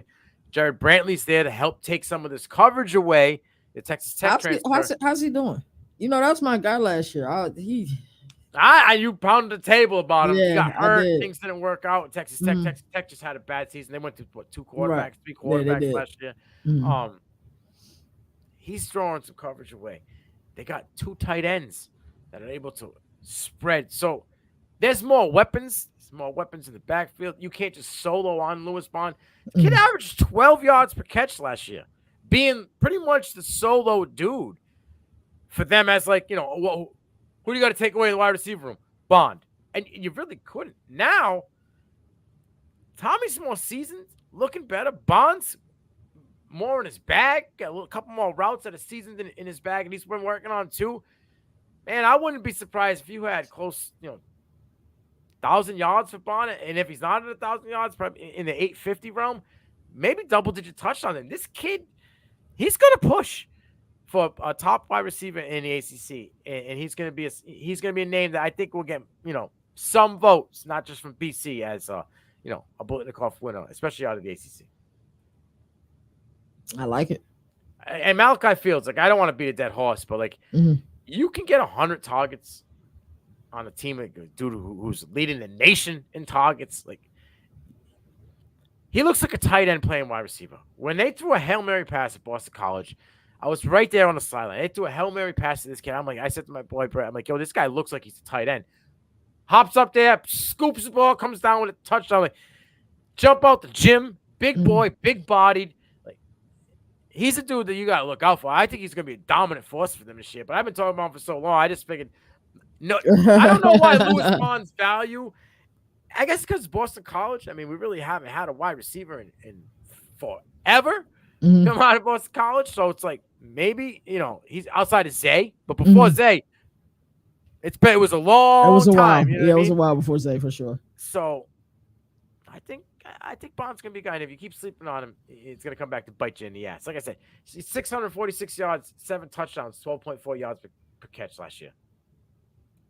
Jared Brantley's there to help take some of this coverage away. The Texas Tech transfer. How's he doing? That's my guy last year. You pounded the table about him. Yeah, he got hurt. Things didn't work out. Texas Tech just had a bad season. They went to 3 quarterbacks last year. He's throwing some coverage away. They got 2 tight ends that are able to spread. So There's more weapons. There's more weapons in the backfield. You can't just solo on Lewis Bond. The kid averaged 12 yards per catch last year, being pretty much the solo dude for them as like, you know, well, who do you got to take away in the wide receiver room? Bond. And you really couldn't. Now, Tommy's more seasoned, looking better. Bond's more in his bag. Got a couple more routes that are seasoned in his bag, and he's been working on too. Man, I wouldn't be surprised if you had close, 1,000 yards for Bond. And if he's not at 1,000 yards, probably in the 850 realm, maybe double-digit touchdown. And this kid, he's going to push for a top wide receiver in the ACC, and he's going to be a name that I think will get some votes, not just from BC as a Biletnikoff winner, especially out of the ACC. I like it. And Malachi Fields, like, I don't want to beat a dead horse, but like you can get 100 targets on a team like a dude who's leading the nation in targets. Like, he looks like a tight end playing wide receiver. When they threw a Hail Mary pass at Boston College, I was right there on the sideline. They threw a Hail Mary pass to this kid. I said to my boy Brett, I'm like, yo, this guy looks like he's a tight end. Hops up there, scoops the ball, comes down with a touchdown. Like, jump out the gym, big boy, big bodied. Like, he's a dude that you gotta look out for. I think he's gonna be a dominant force for them this year. But I've been talking about him for so long. I just figured, no, I don't know why Lewis Bond's value. I guess because Boston College. I mean, we really haven't had a wide receiver in forever come out of Boston College. So it's like maybe he's outside of Zay, but before Zay. It was a long time. While. It was a while before Zay for sure. So I think Bond's gonna be a guy, and if you keep sleeping on him, it's gonna come back to bite you in the ass. Like I said, 646 yards, 7 touchdowns, 12.4 yards per catch last year.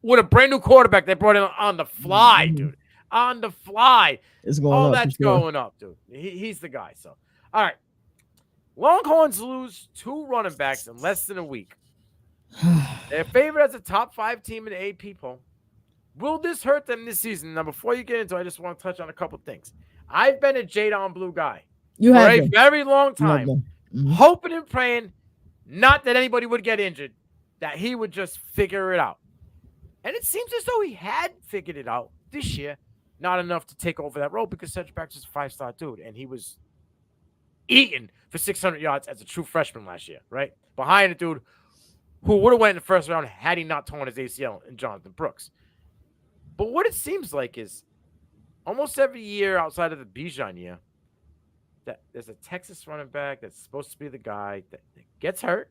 With a brand new quarterback they brought in on the fly, dude. On the fly. It's going all up. That's going up, dude. He's the guy. So all right. Longhorns lose 2 running backs in less than a week. They're favored as a top 5 team in the AP poll. Will this hurt them this season? Now, before you get into it, I just want to touch on a couple things. I've been a Jadon Blue guy for a very long time, hoping and praying, not that anybody would get injured, that he would just figure it out. And it seems as though he had figured it out this year, not enough to take over that role because Cedric Baxter's a 5-star dude, and he was eating for 600 yards as a true freshman last year, right? Behind a dude who would have went in the first round had he not torn his ACL in Jonathan Brooks. But what it seems like is almost every year outside of the Bijan year, that there's a Texas running back that's supposed to be the guy that gets hurt,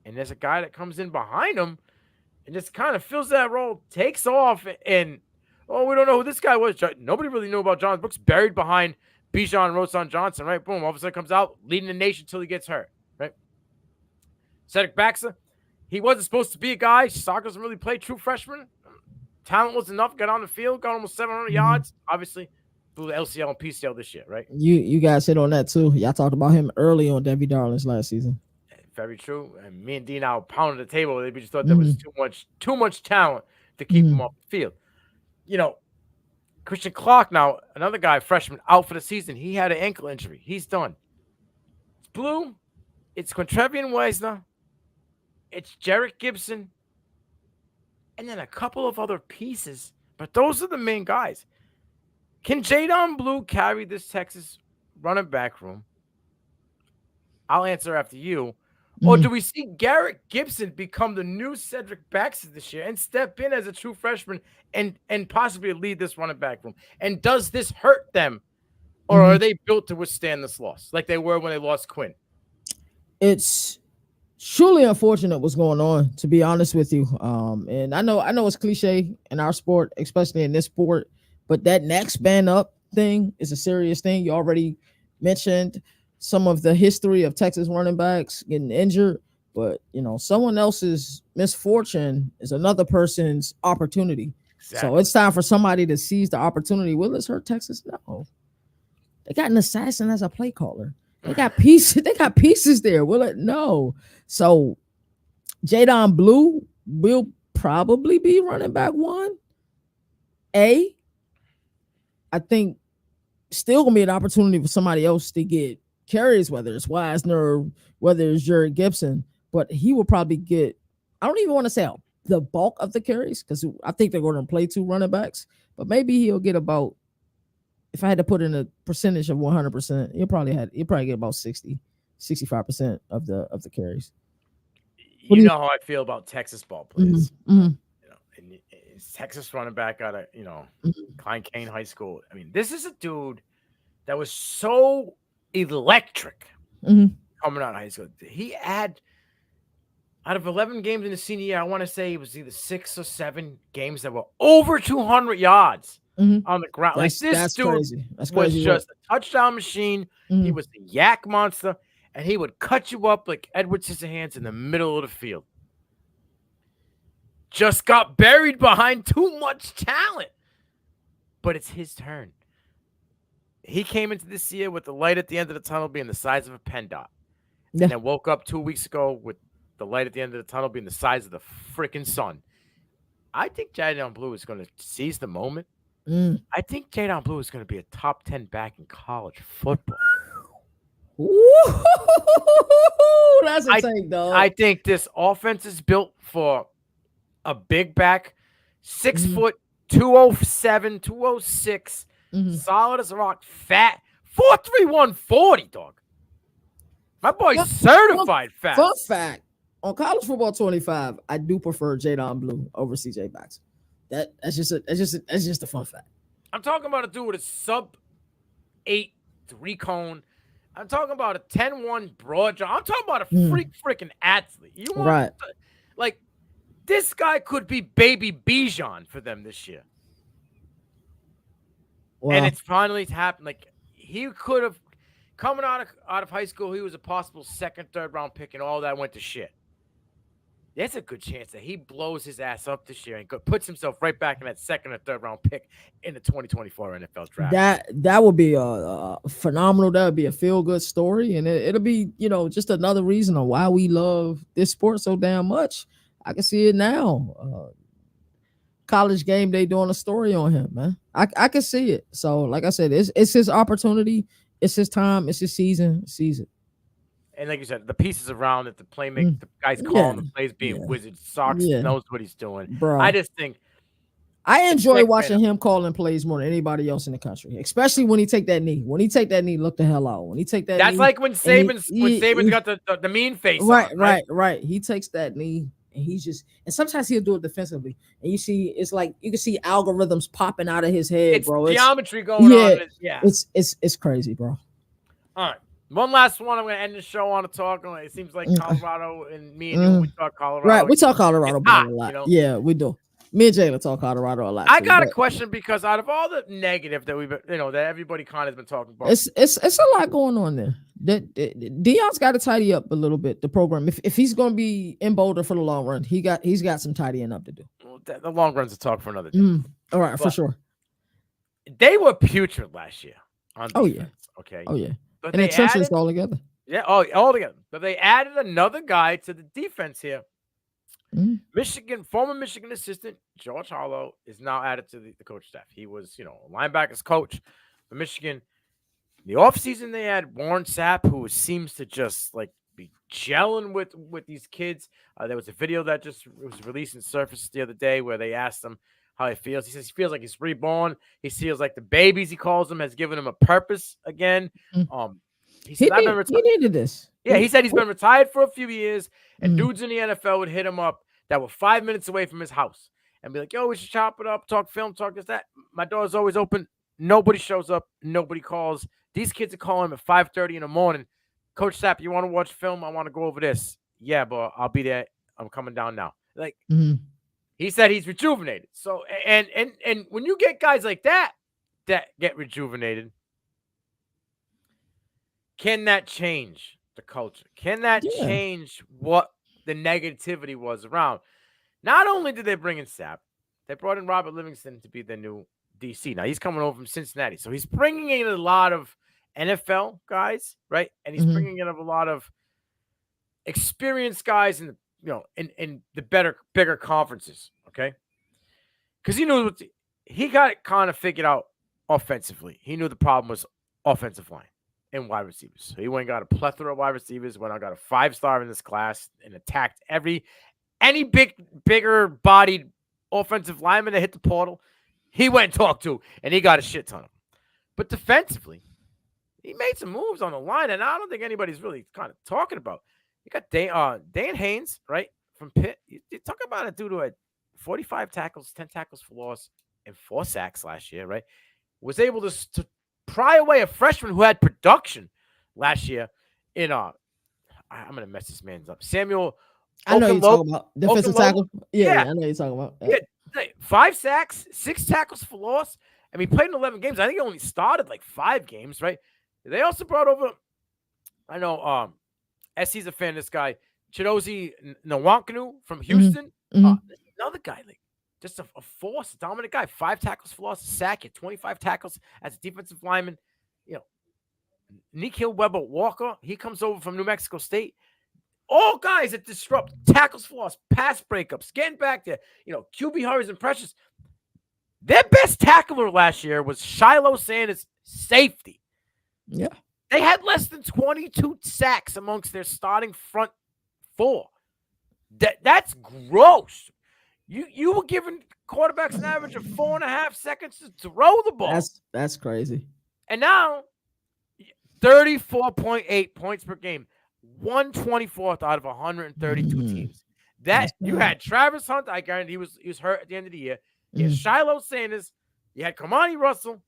and there's a guy that comes in behind him and just kind of fills that role, takes off, and, we don't know who this guy was. Nobody really knew about Jonathan Brooks, buried behind Bijan Rosan Johnson, right? Boom, all of a sudden comes out, leading the nation until he gets hurt, right? Cedric Baxter, he wasn't supposed to be a guy. Soccer doesn't really play true freshman. Talent was enough, got on the field, got almost 700 yards. Obviously, blew the LCL and PCL this year, right? You guys hit on that too. Y'all talked about him early on Debbie Darling's last season. Very true. And me and Dean now pounded the table. They just thought there was too much talent to keep him off the field. Christian Clark now, another guy, freshman, out for the season. He had an ankle injury. He's done. It's Blue. It's Quintrevion Wisner. It's Jarek Gibson. And then a couple of other pieces. But those are the main guys. Can Jadon Blue carry this Texas running back room? I'll answer after you. Or do we see Garrett Gibson become the new Cedric Baxter this year and step in as a true freshman and possibly lead this running back room? And does this hurt them? Or are they built to withstand this loss like they were when they lost Quinn? It's truly unfortunate what's going on, to be honest with you. And I know it's cliche in our sport, especially in this sport, but that next man up thing is a serious thing. You already mentioned some of the history of Texas running backs getting injured, but someone else's misfortune is another person's opportunity. Exactly. So it's time for somebody to seize the opportunity. Will this hurt Texas? No. They got an assassin as a play caller. They got pieces. They got pieces there. Will it? No. So Jadon Blue will probably be running back 1. I think still gonna be an opportunity for somebody else to get carries, whether it's Wisner, whether it's Jared Gibson, but he will probably get, I don't even want to say a the bulk of the carries because I think they're going to play 2 running backs, but maybe he'll get about, if I had to put in a percentage of 100%, he'll probably get about 65% of the carries. You know how I feel about Texas ball players. Mm-hmm. You know, and it's Texas running back out of Klein Kane High School. I mean, this is a dude that was so electric coming out of high school. He had, out of 11 games in the senior year, I want to say it was either 6 or 7 games that were over 200 yards on the ground. Like this dude crazy. was just a touchdown machine. He was the yak monster, and he would cut you up like Edward Scissorhands in the middle of the field. Just got buried behind too much talent. But it's his turn. He came into this year with the light at the end of the tunnel being the size of a pen dot. Yeah. And then woke up 2 weeks ago with the light at the end of the tunnel being the size of the freaking sun. I think Jadon Blue is going to seize the moment. I think Jadon Blue is going to be a top 10 back in college football. Ooh, that's a take, dog. I think this offense is built for a big back, 6 foot, 207, 206, solid as a rock, fat, 4'3", 140, dog. My boy's certified fat. Fun fact, on College Football 25, I do prefer Jadon Blue over CJ Baxter. That's just a fun fact. I'm talking about a dude with a sub-8 3-cone. I'm talking about a 10-1 broad jaw. I'm talking about a freaking athlete. You want like this guy could be baby Bijan for them this year. Wow. And it's finally happened. Like he could have coming out of high school, he was a possible 2nd, 3rd round pick, and all that went to shit. There's a good chance that he blows his ass up this year and puts himself right back in that 2nd or 3rd round pick in the 2024 NFL draft. That would be a phenomenal. That would be a feel good story, and it'll be just another reason on why we love this sport so damn much. I can see it now. College Game Day doing a story on him, man. I can see it. So, like I said, it's his opportunity. It's his time. It's his season. Seize it. And like you said, the pieces around it, the playmaker, the guys calling the plays, being wizards, Sox knows what he's doing. Bro, I just think I enjoy watching him calling plays more than anybody else in the country, especially when he take that knee. When he take that knee, look the hell out. When he take that, that's like when Saban's got the mean face. Right. He takes that knee. And he's just, and sometimes he'll do it defensively, and you see, it's like you can see algorithms popping out of his head, bro. It's geometry going on. It's crazy, bro. All right, one last one. I'm going to end the show on a talk. It seems like Colorado and me and you, we talk Colorado. Right, we talk Colorado a lot. Yeah, we do. Me and Jayla talk Colorado a lot. I got a question because out of all the negative that we've, that everybody kind of has been talking about, it's a lot going on there. Deion's got to tidy up a little bit the program. If he's going to be in Boulder for the long run, he's got some tidying up to do. Well, the long run's a talk for another day. All right, for sure. They were putrid last year on defense. Oh yeah. Okay. Oh yeah. But and the trenches all together. Yeah. All together. But they added another guy to the defense here. Former Michigan assistant George Harlow is now added to the coach staff. He was, a linebackers coach for Michigan. The offseason, they had Warren Sapp, who seems to just be gelling with these kids. There was a video that just was released and surfaced the other day where they asked him how he feels. He says he feels like he's reborn. He feels like the babies, he calls them, has given him a purpose again. He said, he needed this. Yeah, he said he's been retired for a few years, and dudes in the NFL would hit him up that were 5 minutes away from his house and be like, yo, we should chop it up, talk film, talk this, that. My door's always open. Nobody shows up. Nobody calls. These kids are calling him at 5:30 in the morning. Coach Sapp, you want to watch film? I want to go over this. Yeah, but I'll be there. I'm coming down now. He said he's rejuvenated. So, and when you get guys like that get rejuvenated, can that change the culture? Can that change what the negativity was around? Not only did they bring in Sapp, they brought in Robert Livingston to be their new DC. Now, he's coming over from Cincinnati. So he's bringing in a lot of NFL guys, right? And he's bringing in a lot of experienced guys in the bigger conferences, okay? Because he got it kind of figured out offensively. He knew the problem was offensive line and wide receivers. So he went and got a plethora of wide receivers, went and got a 5-star in this class and attacked every any bigger bodied offensive lineman that hit the portal, he went and talked to, and he got a shit ton of them. But defensively, he made some moves on the line, and I don't think anybody's really kind of talking about. You got Dan Haynes, right, from Pitt. You talk about a dude who had 45 tackles, 10 tackles for loss, and 4 sacks last year, right? Was able to pry away a freshman who had production last year in I'm gonna mess this man's up. Samuel. I know you're talking about defensive tackle. Yeah, Yeah. I know you're talking about. Yeah, 5 sacks, 6 tackles for loss. I mean, he played in 11 games. I think he only started like 5 games, right? They also brought over, I know, SC's a fan of this guy, Chidozie Nwankanu from Houston. Another guy, like just a force, dominant guy. 5 tackles for loss, a sack, at 25 tackles as a defensive lineman. You know, Nikhil Weber Walker, he comes over from New Mexico State. All guys that disrupt tackles for loss, pass breakups, getting back there. You know, QB hurries and pressures. Their best tackler last year was Shiloh Sanders, safety. Yeah. They had less than 22 sacks amongst their starting front 4. That's gross. You were giving quarterbacks an average of 4.5 seconds to throw the ball. That's crazy. And now 34.8 points per game, 124th out of 132 teams. That you had Travis Hunt, I guarantee he was hurt at the end of the year. You had Shiloh Sanders, you had Kamani Russell,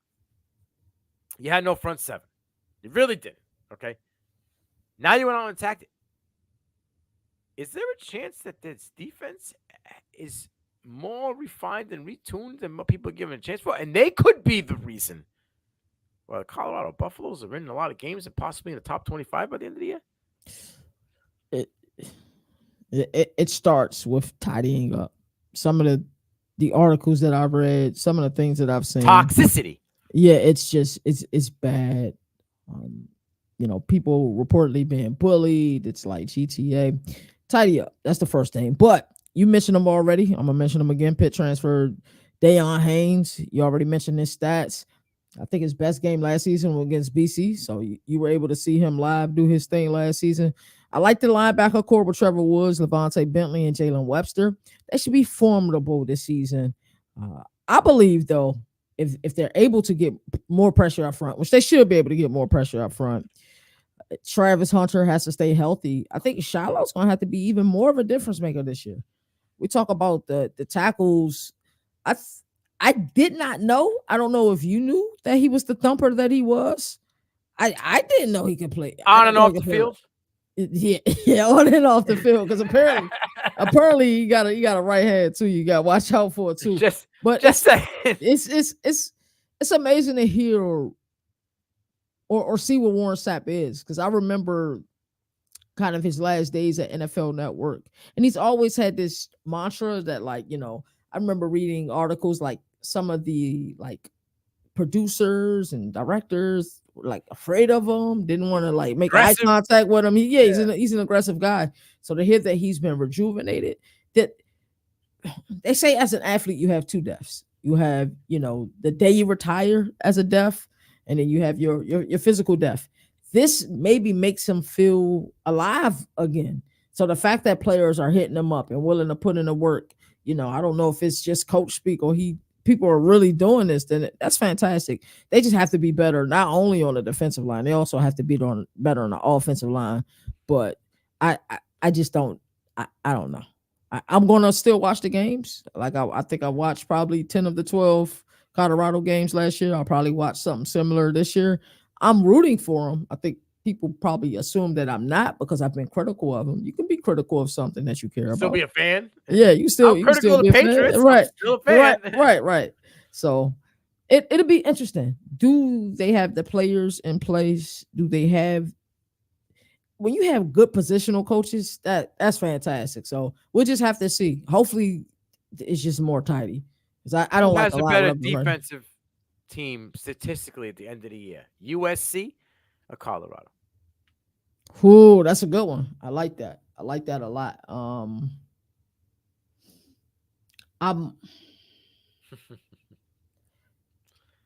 you had no front 7. You really didn't. Okay. Now you went on and attacked it. Is there a chance that this defense is more refined and retuned than what people are giving a chance for? And they could be the reason why the Colorado Buffaloes are in a lot of games and possibly in the top 25 by the end of the year? It starts with tidying up. Some of the articles that I've read, some of the things that I've seen. Toxicity. Yeah, it's just it's bad. You know, people reportedly being bullied. It's like GTA. Tidy up. That's the first thing. But you mentioned them already. I'm gonna mention them again. Pitt transfer Dayon Haynes. You already mentioned his stats. I think his best game last season was against BC. So you were able to see him live do his thing last season. I like the linebacker core with Trevor Woods, Levante Bentley, and Jalen Webster. They should be formidable this season. I believe, though, if they're able to get more pressure up front, which they should be able to get more pressure up front, Travis Hunter has to stay healthy. I think Shiloh's going to have to be even more of a difference maker this year. We talk about the tackles. I did not know. I don't know if you knew that he was the thumper that he was. I didn't know he could play on and off the field. Yeah, on and off the field. Because apparently you got a right hand too. You got to watch out for it too. Just saying. It's amazing to hear or see what Warren Sapp is, because I remember kind of his last days at NFL Network, and he's always had this mantra that, like, you know, I remember reading articles like some of the like producers and directors were like afraid of him, didn't want to like make eye contact with him. He's an aggressive guy. So to hear that he's been rejuvenated, that they say as an athlete you have 2 deaths. You have, you know, the day you retire as a death, and then you have your physical death. This maybe makes him feel alive again. So the fact that players are hitting him up and willing to put in the work, you know, I don't know if it's just coach speak or people are really doing this, then that's fantastic. They just have to be better, not only on the defensive line, they also have to be better on the offensive line. But I just don't, I don't know. I'm going to still watch the games. Like I think I watched probably 10 of the 12 Colorado games last year. I'll probably watch something similar this year. I'm rooting for them. I think people probably assume that I'm not because I've been critical of them. You can be critical of something that you care about. Still be a fan. Yeah, you still critical of the Patriots. Right. I'm still a fan. Right. So it'll be interesting. Do they have the players in place? Do they have, when you have good positional coaches, that's fantastic. So we'll just have to see. Hopefully it's just more tidy. Because I don't like a better defensive team statistically at the end of the year, USC or Colorado? Ooh, that's a good one. I like that. I like that a lot.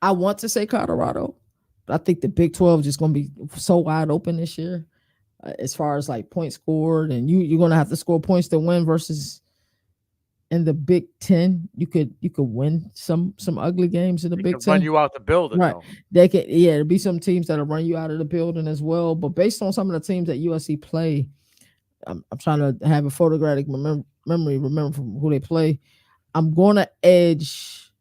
I want to say Colorado, but I think the Big 12 is just going to be so wide open this year as far as like points scored, and you're going to have to score points to win versus in the Big Ten, you could win some ugly games in the They Big can run Ten. you out the building, Right. though. They can, there'll be some teams that'll run you out of the building as well. But based on some of the teams that USC play, I'm trying to have a photographic memory, remember from who they play. I'm gonna edge.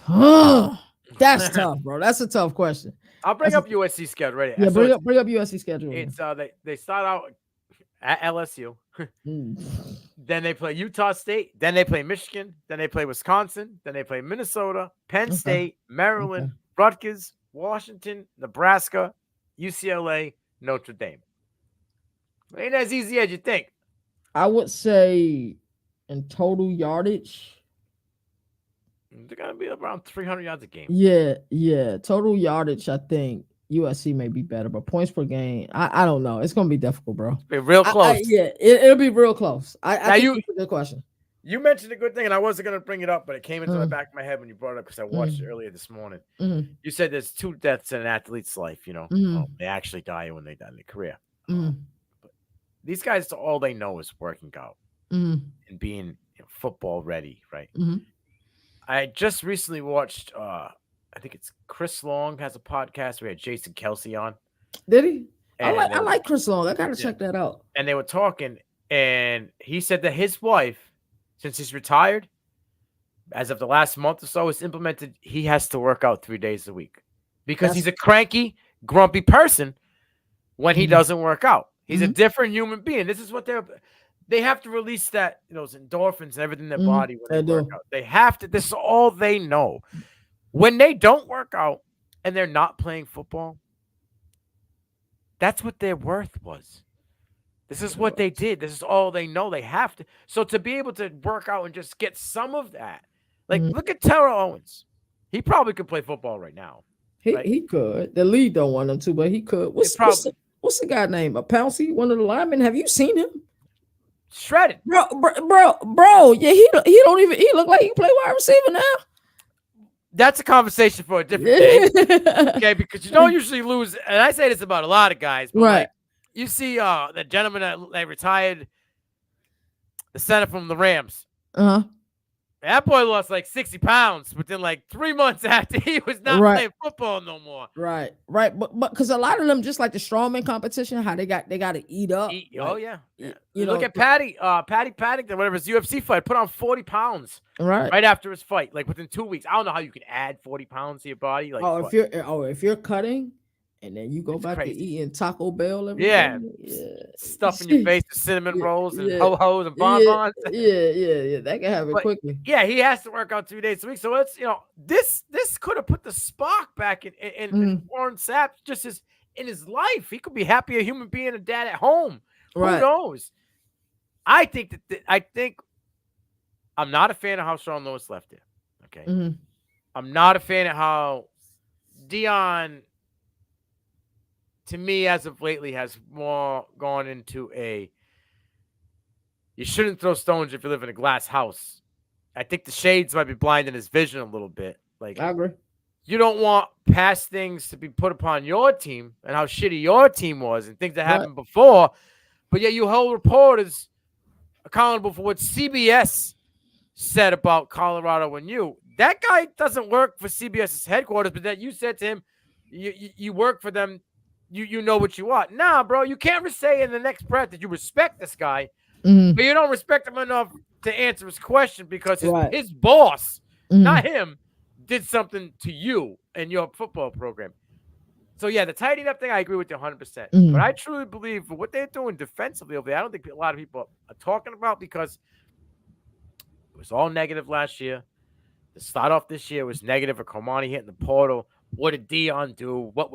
That's tough, bro. That's a tough question. I'll bring That's up USC schedule. Right? Yeah, So bring up USC schedule. it's they start out at LSU. Then they play Utah State. Then they play Michigan. Then they play Wisconsin. Then they play Minnesota, Penn State, Maryland, Rutgers, Washington, Nebraska, UCLA, Notre Dame. Ain't as easy as you think. I would say in total yardage, they're gonna be around 300 yards a game. Yeah. Total yardage, I think USC may be better, but points per game, I don't know. It's gonna be difficult, bro. It'll be real close. It'll be real close. I think it's a good question. You mentioned a good thing, and I wasn't gonna bring it up, but it came into the back of my head when you brought it up because I watched it earlier this morning. You said there's 2 deaths in an athlete's life. They actually die when they die in their career. But these guys, all they know is working out and being football ready, right? I just recently watched. I think it's Chris Long has a podcast. We had Jason Kelsey on. Did he? I like Chris Long. I gotta check that out. And they were talking, and he said that his wife, since he's retired, as of the last month or so, has implemented he has to work out 3 days a week because he's a cranky, grumpy person when he doesn't work out. He's a different human being. This is what they have to release those endorphins and everything in their body when they work out. They have to. This is all they know. When they don't work out and they're not playing football, that's what their worth was. This is what they did. This is all they know. They have to. So to be able to work out and just get some of that, like look at Terrell Owens. He probably could play football right now. He could. The league don't want him to, but he could. What's the guy name? A Pouncey, one of the linemen. Have you seen him? Shredded, bro. Yeah, he don't even. He look like he can play wide receiver now. That's a conversation for a different day. Okay, because you don't usually lose, and I say this about a lot of guys, but right? You see, the gentleman that retired, the center from the Rams. That boy lost like 60 pounds within like 3 months after he was not playing football no more. Right. But because a lot of them, just like the strongman competition, how they got to eat up. You look at Paddy Paddington, whatever his UFC fight, put on 40 pounds. Right after his fight, like within 2 weeks. I don't know how you can add 40 pounds to your body. Like, if you're cutting. And then you go back to eating Taco Bell every day. Stuff in your face, the cinnamon rolls and ho-hos and bonbons. Yeah. That can happen quickly. Yeah, he has to work out 3 days a week. So it's this could have put the spark back in Warren Sapp just in his life. He could be happy a human being, a dad at home. Who knows? I think I'm not a fan of how Sean Lewis left it. Okay, I'm not a fan of how Dion, to me, as of lately, has more gone into you shouldn't throw stones if you live in a glass house. I think the shades might be blinding his vision a little bit. Like, I agree. You don't want past things to be put upon your team and how shitty your team was and things that happened before, but yet you hold reporters accountable for what CBS said about Colorado and you. That guy doesn't work for CBS's headquarters, but that you said to him, you work for them. You know what you want. Nah, bro, you can't say in the next breath that you respect this guy, but you don't respect him enough to answer his question because his boss, not him, did something to you and your football program. So, yeah, the tidying up thing, I agree with you 100%. But I truly believe for what they're doing defensively over there, I don't think a lot of people are talking about because it was all negative last year. The start off this year was negative for Komani hitting the portal. What did Dion do? But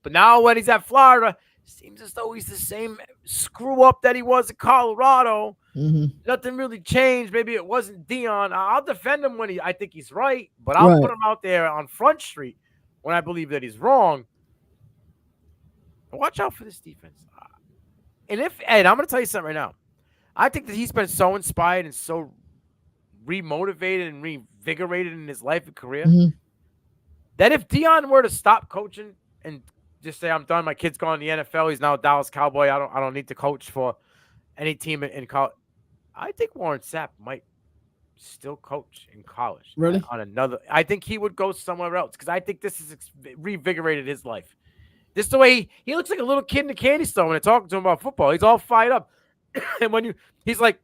now when he's at Florida, it seems as though he's the same screw up that he was at Colorado. Nothing really changed. Maybe it wasn't Dion. I'll defend him when I think he's right, but I'll put him out there on Front Street when I believe that he's wrong. Watch out for this defense. And I'm going to tell you something right now. I think that he's been so inspired and so remotivated and revigorated in his life and career. That if Dion were to stop coaching and just say, I'm done, my kid's going to the NFL, he's now a Dallas Cowboy, I don't need to coach for any team in college, I think Warren Sapp might still coach in college. Really? On another, I think he would go somewhere else because I think this has revigorated his life. This is the way he looks like a little kid in a candy store when they're talking to him about football. He's all fired up, and he's like,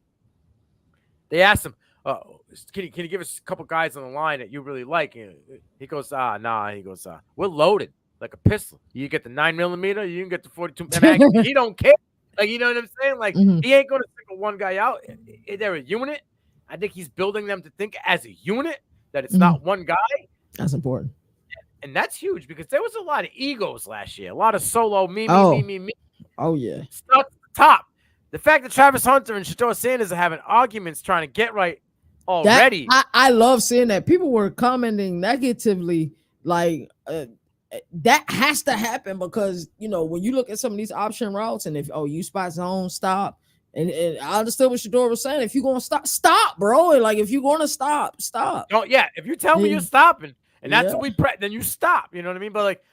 they asked him, can you give us a couple guys on the line that you really like? And he goes, nah. He goes, we're loaded like a pistol. You get the 9mm, you can get the 42. And he don't care. Like, you know what I'm saying? Like, he ain't gonna single one guy out. They're a unit. I think he's building them to think as a unit that it's not one guy. That's important. And that's huge because there was a lot of egos last year. A lot of solo me. Oh, yeah. Stuck at the top. The fact that Travis Hunter and Shedeur Sanders are having arguments trying to get right already. I love seeing that. People were commenting negatively like that has to happen because, you know, when you look at some of these option routes and if, you spot zone, stop. And I understood what Shedeur was saying. If you're going to stop, bro. Like, if you're going to stop. Oh, yeah. If you tell me you're stopping, and that's what then you stop. You know what I mean? But, like,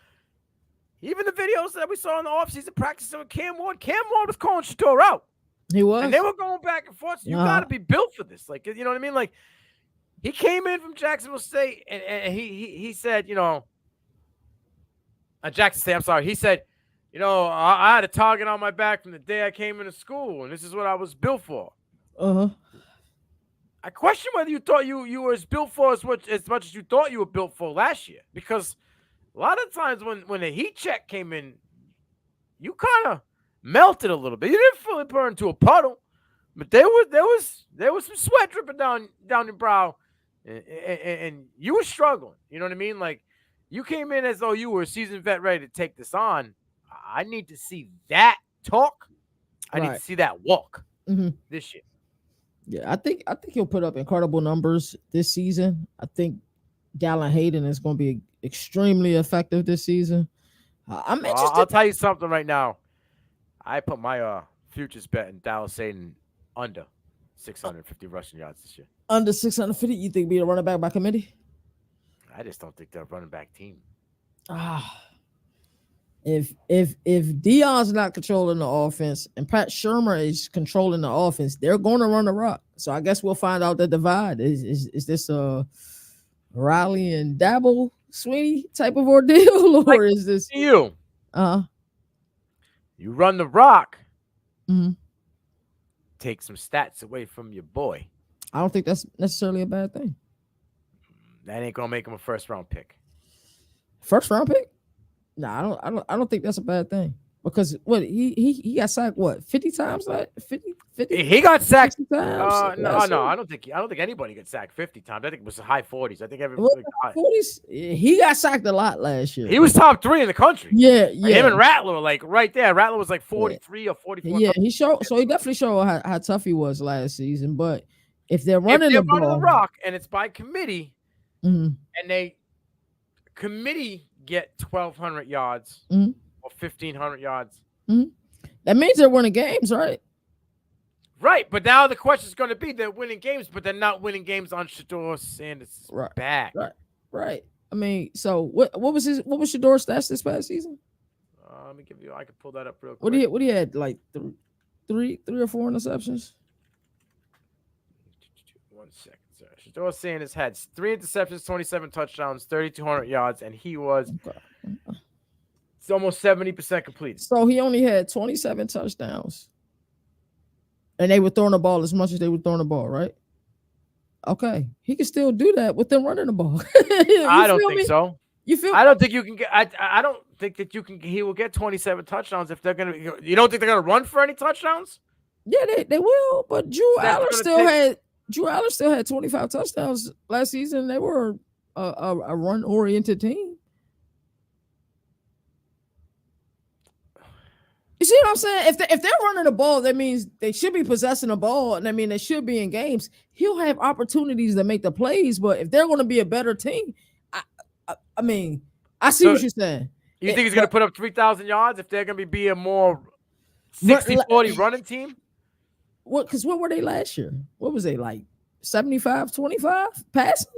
even the videos that we saw in the offseason practicing with Cam Ward was calling Shedeur out. He was. And they were going back and forth. So you got to be built for this. Like, you know what I mean? Like, he came in from Jacksonville State, and he said, you know, Jackson State, I'm sorry. He said, you know, I had a target on my back from the day I came into school, and this is what I was built for. I question whether you thought you were as built for as much as you thought you were built for last year, because a lot of times when the heat check came in, you kind of melted a little bit. You didn't fully burn to a puddle, but there was some sweat dripping down your brow, and you were struggling. You know what I mean? Like, you came in as though you were a seasoned vet ready to take this on. I need to see that talk. I need to see that walk this year. Yeah, I think he'll put up incredible numbers this season. I think Gallon Hayden is going to be extremely effective this season. I'm interested. I'll tell you something right now. I put my futures bet in Dallas Hayden under 650 rushing yards this year. Under 650, you think be a running back by committee? I just don't think they're a running back team. If Dion's not controlling the offense and Pat Shurmur is controlling the offense, they're going to run the rock. So I guess we'll find out the divide. Is this a Riley and Dabble Sweeney type of ordeal, or is this you? You run the rock. Take some stats away from your boy. I don't think that's necessarily a bad thing. That ain't gonna make him a first-round pick. First-round pick? No, I don't think that's a bad thing. Because what he got sacked 50 times? 50? He got sacked. Times? No, I don't think anybody got sacked 50 times. I think it was the high 40s. I think everybody 40s. He got sacked a lot last year. He was top 3 in the country. Yeah. Like him and Rattler were like right there. Rattler was like 43 or 44. Yeah, he definitely showed how tough he was last season. But if they're running the rock and it's by committee, and they committee get 1,200 yards or 1,500 yards. That means they're winning games, right? Right, but now the question is going to be they're winning games, but they're not winning games on Shedeur Sanders' back. Right. I mean, so what was Shedeur's stats this past season? Let me give you. I can pull that up real quick. What he had like three or 4 interceptions? 1 second, sir. Shedeur Sanders had 3 interceptions, 27 touchdowns, 3,200 yards, and he was it's almost 70% completed. So he only had 27 touchdowns. And they were throwing the ball as much as they were throwing the ball, right? Okay. He can still do that with them running the ball. I don't think so. You feel? I don't think you can get I don't think that he will get 27 touchdowns if they're gonna. You don't think they're gonna run for any touchdowns? Yeah, they will, but Drew Allen still had 25 touchdowns last season. They were a run-oriented team. You see what I'm saying? If they're running the ball, that means they should be possessing the ball, and I mean they should be in games. He'll have opportunities to make the plays, but if they're going to be a better team, I mean, I see what you're saying. You think he's going to put up 3,000 yards if they're going to be a more 60-40 running team? Because what were they last year? What was they like? 75-25 passing?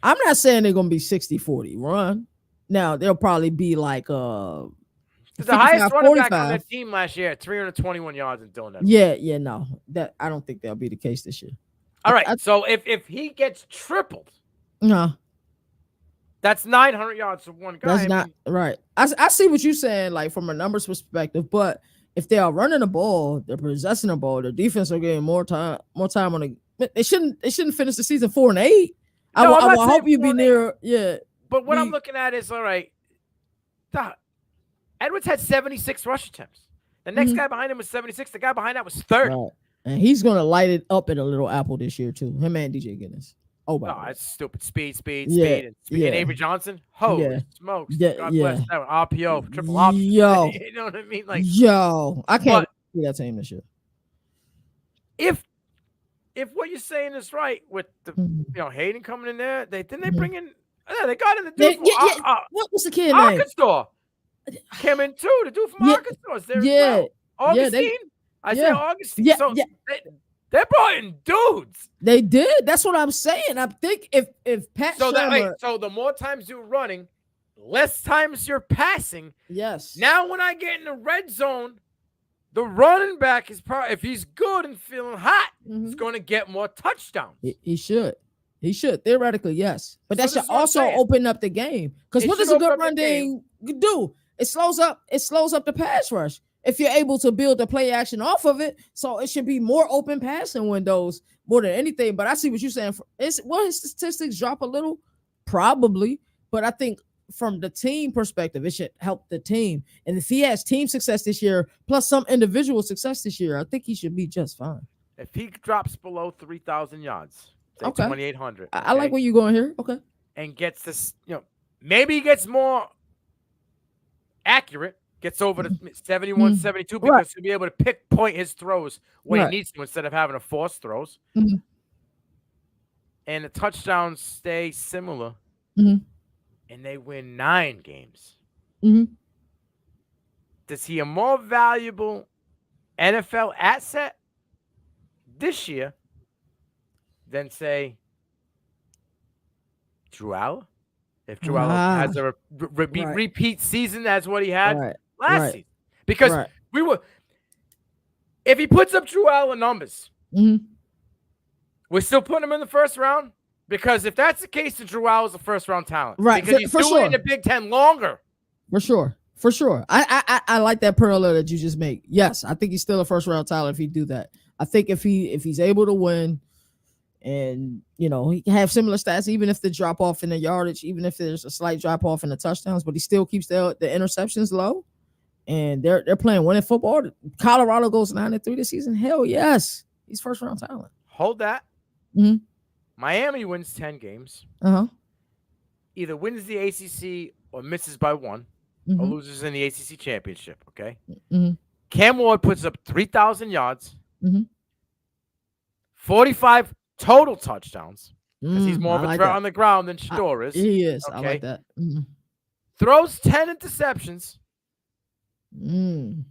I'm not saying they're going to be 60-40 run. Now they'll probably be like 60-40 The highest running back on 45. their team last year at 321 yards and Dylan Edwards. Yeah, no. That I don't think that'll be the case this year. All right. So if he gets tripled, No, that's 900 yards for one guy. that's not right. I see what you're saying, like from a numbers perspective, but if they are running the ball, they're possessing the ball, their defense are getting more time on the. They shouldn't finish the season 4-8. No, I will hope you be near. Yeah. But what I'm looking at is all right. Edwards had 76 rush attempts. The next guy behind him was 76. The guy behind that was 30. Right. And he's gonna light it up at a little Apple this year too. Him and DJ Giddens. Oh, no, that's stupid. Speed. Yeah, And Avery Johnson. Holy smokes. Yeah, God bless that one. RPO, triple option. Yo. You know what I mean? Like, I can't see that team this year. If what you're saying is right with the Hayden coming in there, they bring in they got in the dude what was the kid name? Arkansas. Came in too. The dude from Arkansas is there as well. Augustine. I said Augustine. Yeah, so they brought in dudes. They did. That's what I'm saying. I think if Pat so Shermer, so the more times you're running, less times you're passing. Yes. Now when I get in the red zone, the running back is probably, if he's good and feeling hot, he's going to get more touchdowns. He should. He should theoretically, yes. But that should also open up the game. Because what does a good run game do? It slows up the pass rush. If you're able to build the play action off of it, so it should be more open passing windows more than anything. But I see what you're saying. Will his statistics drop a little? Probably. But I think from the team perspective, it should help the team. And if he has team success this year, plus some individual success this year, I think he should be just fine. If he drops below 3,000 yards, 2,800. I like where you're going here. Okay. And gets this, maybe he gets more accurate, gets over to 71, 72, because he'll be able to point his throws when he needs to instead of having to force throws. And the touchdowns stay similar. And they win 9 games. Does he a more valuable NFL asset this year than, say, Drew Allen? If Drew Allen has a repeat season as what he had last season. Because if he puts up Drew Allen numbers, we're still putting him in the first round. Because if that's the case, then Drew Allen's a first-round talent. Right. Because he's doing it in the Big Ten longer. For sure. I like that parallel that you just made. Yes, I think he's still a first-round talent if he do that. I think if he's able to win and, he can have similar stats, even if the drop-off in the yardage, even if there's a slight drop-off in the touchdowns, but he still keeps the interceptions low. And they're playing winning football. Colorado goes 9-3 this season. Hell yes. He's first-round talent. Hold that. Miami wins 10 games. Either wins the ACC or misses by 1 or loses in the ACC championship, okay? Cam Ward puts up 3,000 yards, 45 total touchdowns, because he's more of a threat on the ground than Shador is. He is. Okay? I like that. Throws 10 interceptions. Who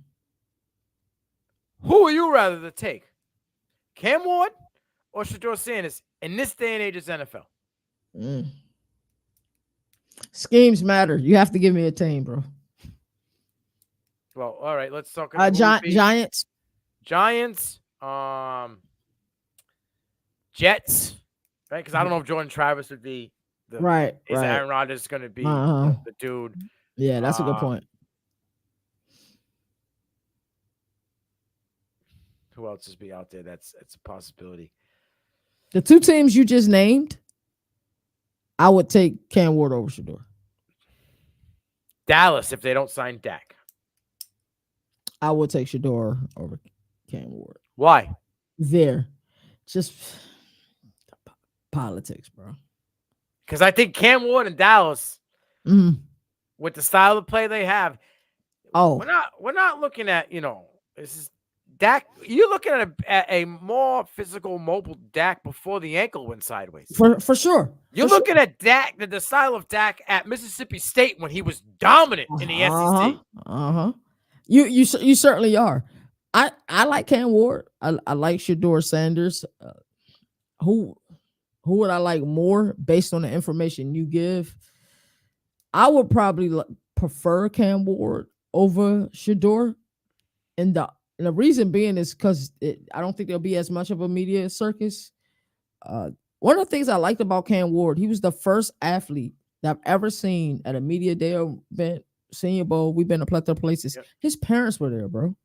would you rather to take? Cam Ward or Shador Sanders in this day and age is NFL? Schemes matter. You have to give me a team, bro. Well, all right. Let's talk about Giants. Jets. Right? Because I don't know if Jordan Travis would be the Is Aaron Rodgers going to be the dude? Yeah, that's a good point. Who else is be out there? That's a possibility. The 2 teams you just named, I would take Cam Ward over Shador. Dallas, if they don't sign Dak. I would take Shador over Cam Ward. Why? Just politics, bro. Because I think Cam Ward and Dallas, with the style of play they have, we're not looking at, this is Dak. You're looking at a more physical, mobile Dak before the ankle went sideways. For sure. You're looking at Dak, the style of Dak at Mississippi State when he was dominant in the SEC. You certainly are. I like Cam Ward. I like Shador Sanders. Who would I like more based on the information you give? I would probably prefer Cam Ward over Shador, and the reason being is because I don't think there'll be as much of a media circus. One of the things I liked about Cam Ward, he was the first athlete that I've ever seen at a media day event, Senior Bowl. We've been to plethora of places. Yep. His parents were there, bro.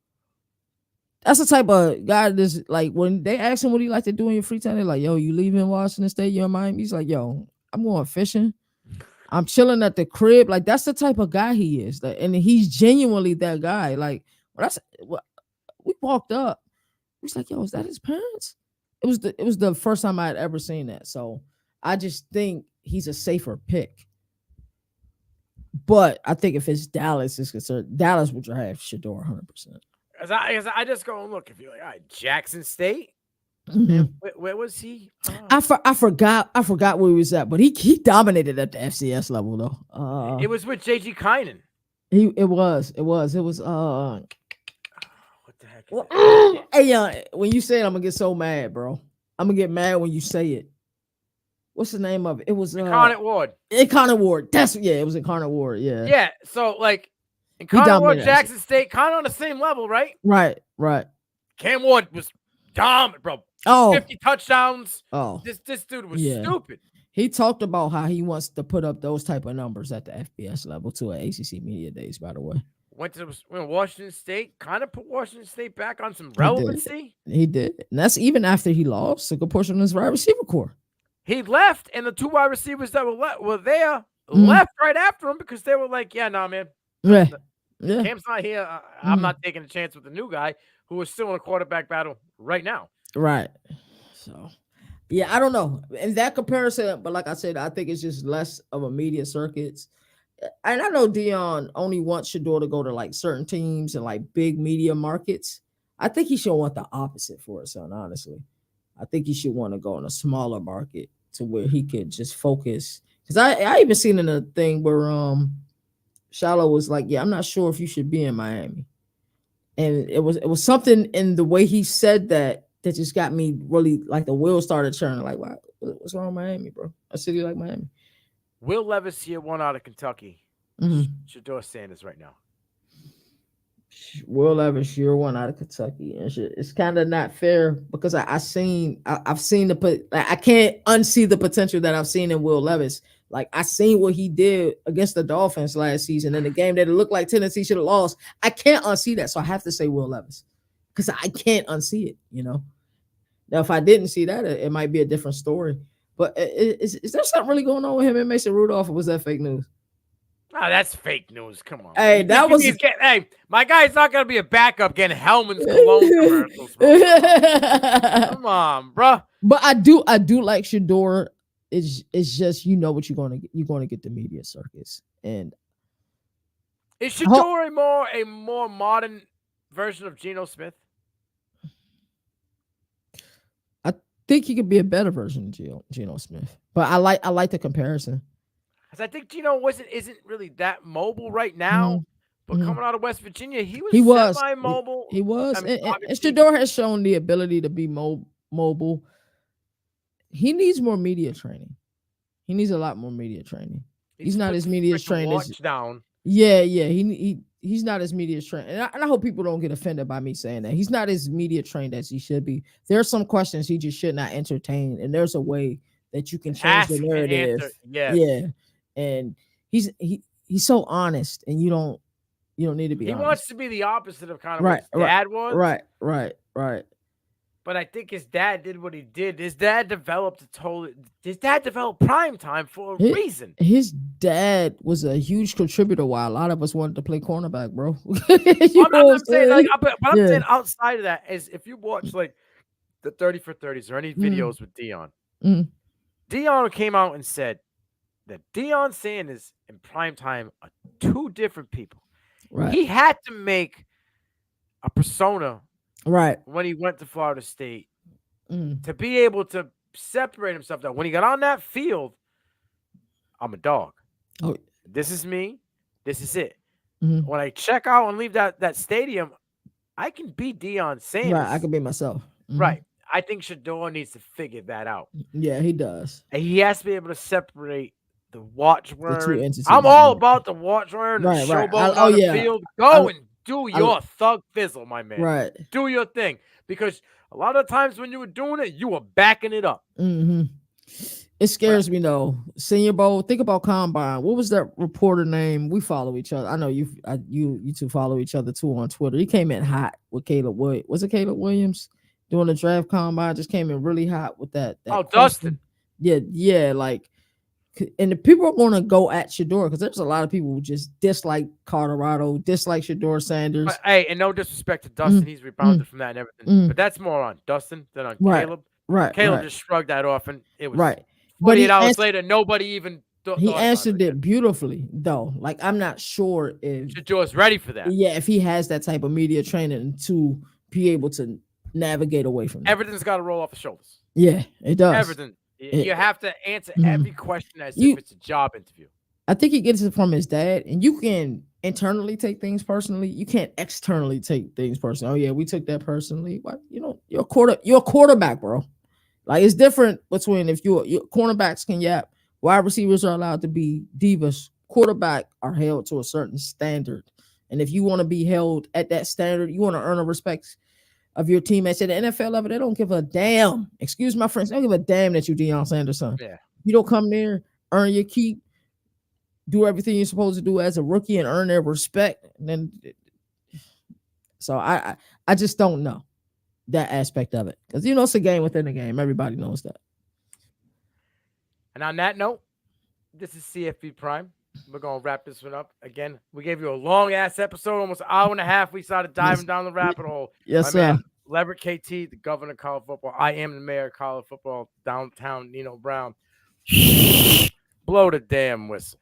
That's the type of guy that's like, when they ask him what he like to do in your free time, they're like, yo, you leaving Washington State, you're in Miami? He's like, yo, I'm going fishing. I'm chilling at the crib. Like, that's the type of guy he is. Like, and he's genuinely that guy. Like, we walked up. He's like, yo, is that his parents? It was the first time I had ever seen that. So I just think he's a safer pick. But I think if it's Dallas is concerned, Dallas would have Shador 100%. As I just go and look, if you're like, all right, Jackson State, Mhm. where was he? I forgot where he was at, but he dominated at the FCS level though. It was with JG Kynan. It was What the heck? Is well, that? hey, when you say it, I'm gonna get so mad, bro. I'm gonna get mad when you say it. What's the name of it? It was Incarnate Ward. Incarnate Ward. It was Incarnate Ward. Yeah. Yeah. So like, Incarnate Ward, dominated. Jackson State, kind of on the same level, right? Right. Cam Ward was dominant, bro. Oh, 50 touchdowns. oh, This dude was Yeah. stupid. he talked about how he wants to put up those type of numbers at the FBS level too at ACC Media Days. By the way, Went to Washington State, kind of put Washington State back on some relevancy. he did, and that's even after he lost a good portion of his wide receiver core. He left, and the two wide receivers that were there Mhm. left right after him because they were like, yeah, nah, man. Yeah. Cam's not here. I'm Mhm. not taking a chance with the new guy who is still in a quarterback battle right now. Right. So, yeah, I don't know. In that comparison, but like I said, I think it's just less of a media circuits. And I know Dion only wants Shador to go to like certain teams and like big media markets. I think he should want the opposite for his son, honestly. I think he should want to go in a smaller market to where he could just focus. Because I even seen in a thing where Shallow was like, yeah, I'm not sure if you should be in Miami. And it was something in the way he said that just got me really like the wheels started turning. Like, what's wrong with Miami, bro? A city like Miami. Will Levis here, one out of Kentucky. Mhm. Shador Sanders right now. Will Levis, you're one out of Kentucky, and shit. It's kind of not fair because I've seen I can't unsee the potential that I've seen in Will Levis. Like, I seen what he did against the Dolphins last season in the game that it looked like Tennessee should have lost. I can't unsee that, so I have to say Will Levis because I can't unsee it. Now if I didn't see that, it might be a different story. But is there something really going on with him and Mason Rudolph, or was that fake news? Oh, that's fake news. Come on. Hey, that was hey, my guy's not gonna be a backup getting Hellman's cologne commercials. Bro. Come on, bro. But I do like Shador. It's just what you're going to get. You're going to get the media circus. And is Shador a more modern version of Geno Smith? I think he could be a better version of Geno Smith. But I like the comparison. Because I think Geno isn't really that mobile right now. But coming out of West Virginia, he was semi-mobile. He was. I mean, and Shador has shown the ability to be mobile. He needs more media training. He needs a lot more media training. He's not as media trained as down. Yeah. He's not as media trained. And I hope people don't get offended by me saying that. He's not as media trained as he should be. There are some questions he just should not entertain. And there's a way that you can change the narrative. Yeah. And he's so honest, and you don't need to be honest. He wants to be the opposite of kind of what his dad was. Right. But I think his dad did what he did. His dad developed prime time for a reason. His dad was a huge contributor while a lot of us wanted to play cornerback, bro. I'm saying outside of that is if you watch like the 30 for 30s or any videos with Dion, Dion came out and said that Deion Sanders and primetime are two different people. Right. He had to make a persona when he went to Florida State to be able to separate himself. That when he got on that field, I'm a dog. Oh, this is me. This is it. When I check out and leave that stadium, I can be Deion Sanders. Right, I can be myself. Right. I think Shador needs to figure that out. Yeah, he does. And he has to be able to separate the watch two wearing. entities, I'm all right. about the watch wearing, Right, the right. showboating Oh on the yeah, field. Go and do I- your thug fizzle, my man. right. Do your thing, because a lot of times when you were doing it, you were backing it up. Mm-hmm. It scares me though. Senior Bowl. Think about Combine. What was that reporter name? We follow each other. I know you two follow each other too on Twitter. He came in hot with Caleb Williams. Was it Caleb Williams doing the draft combine? Just came in really hot with that. Oh, question. Dustin. Yeah. Like, and the people are going to go at Shador because there's a lot of people who just dislike Colorado, dislike Shador Sanders. But, hey, and no disrespect to Dustin, he's rebounded from that and everything. But that's more on Dustin than on Caleb. Right. Caleb just shrugged that off, and it was right. 48 hours later, nobody even he answered it beautifully, though. Like, I'm not sure if Shador's ready for that. Yeah, if he has that type of media training to be able to navigate away from that. Everything's got to roll off the shoulders. Yeah, it does. Everything. You have to answer every question as if it's a job interview. I think he gets it from his dad, and you can internally take things personally. You can't externally take things personally. Oh yeah, we took that personally. What, you're a quarterback, bro. Like, it's different between if your cornerbacks can yap, wide receivers are allowed to be divas. Quarterback are held to a certain standard, and if you want to be held at that standard, you want to earn the respect of your teammates at the NFL level. They don't give a damn. Excuse my friends. They don't give a damn that you Deion Sanders. Yeah. You don't come there, earn your keep, do everything you're supposed to do as a rookie, and earn their respect. And then, so I just don't know that aspect of it, because it's a game within the game. Everybody knows that. And on that note, this is CFB Prime. We're gonna wrap this one up. Again, we gave you a long ass episode, almost an hour and a half. We started diving down the rabbit hole. Yes, sir. Man, Leverett KT, the governor of college football. I am the mayor of college football, downtown Nino Brown. Blow the damn whistle.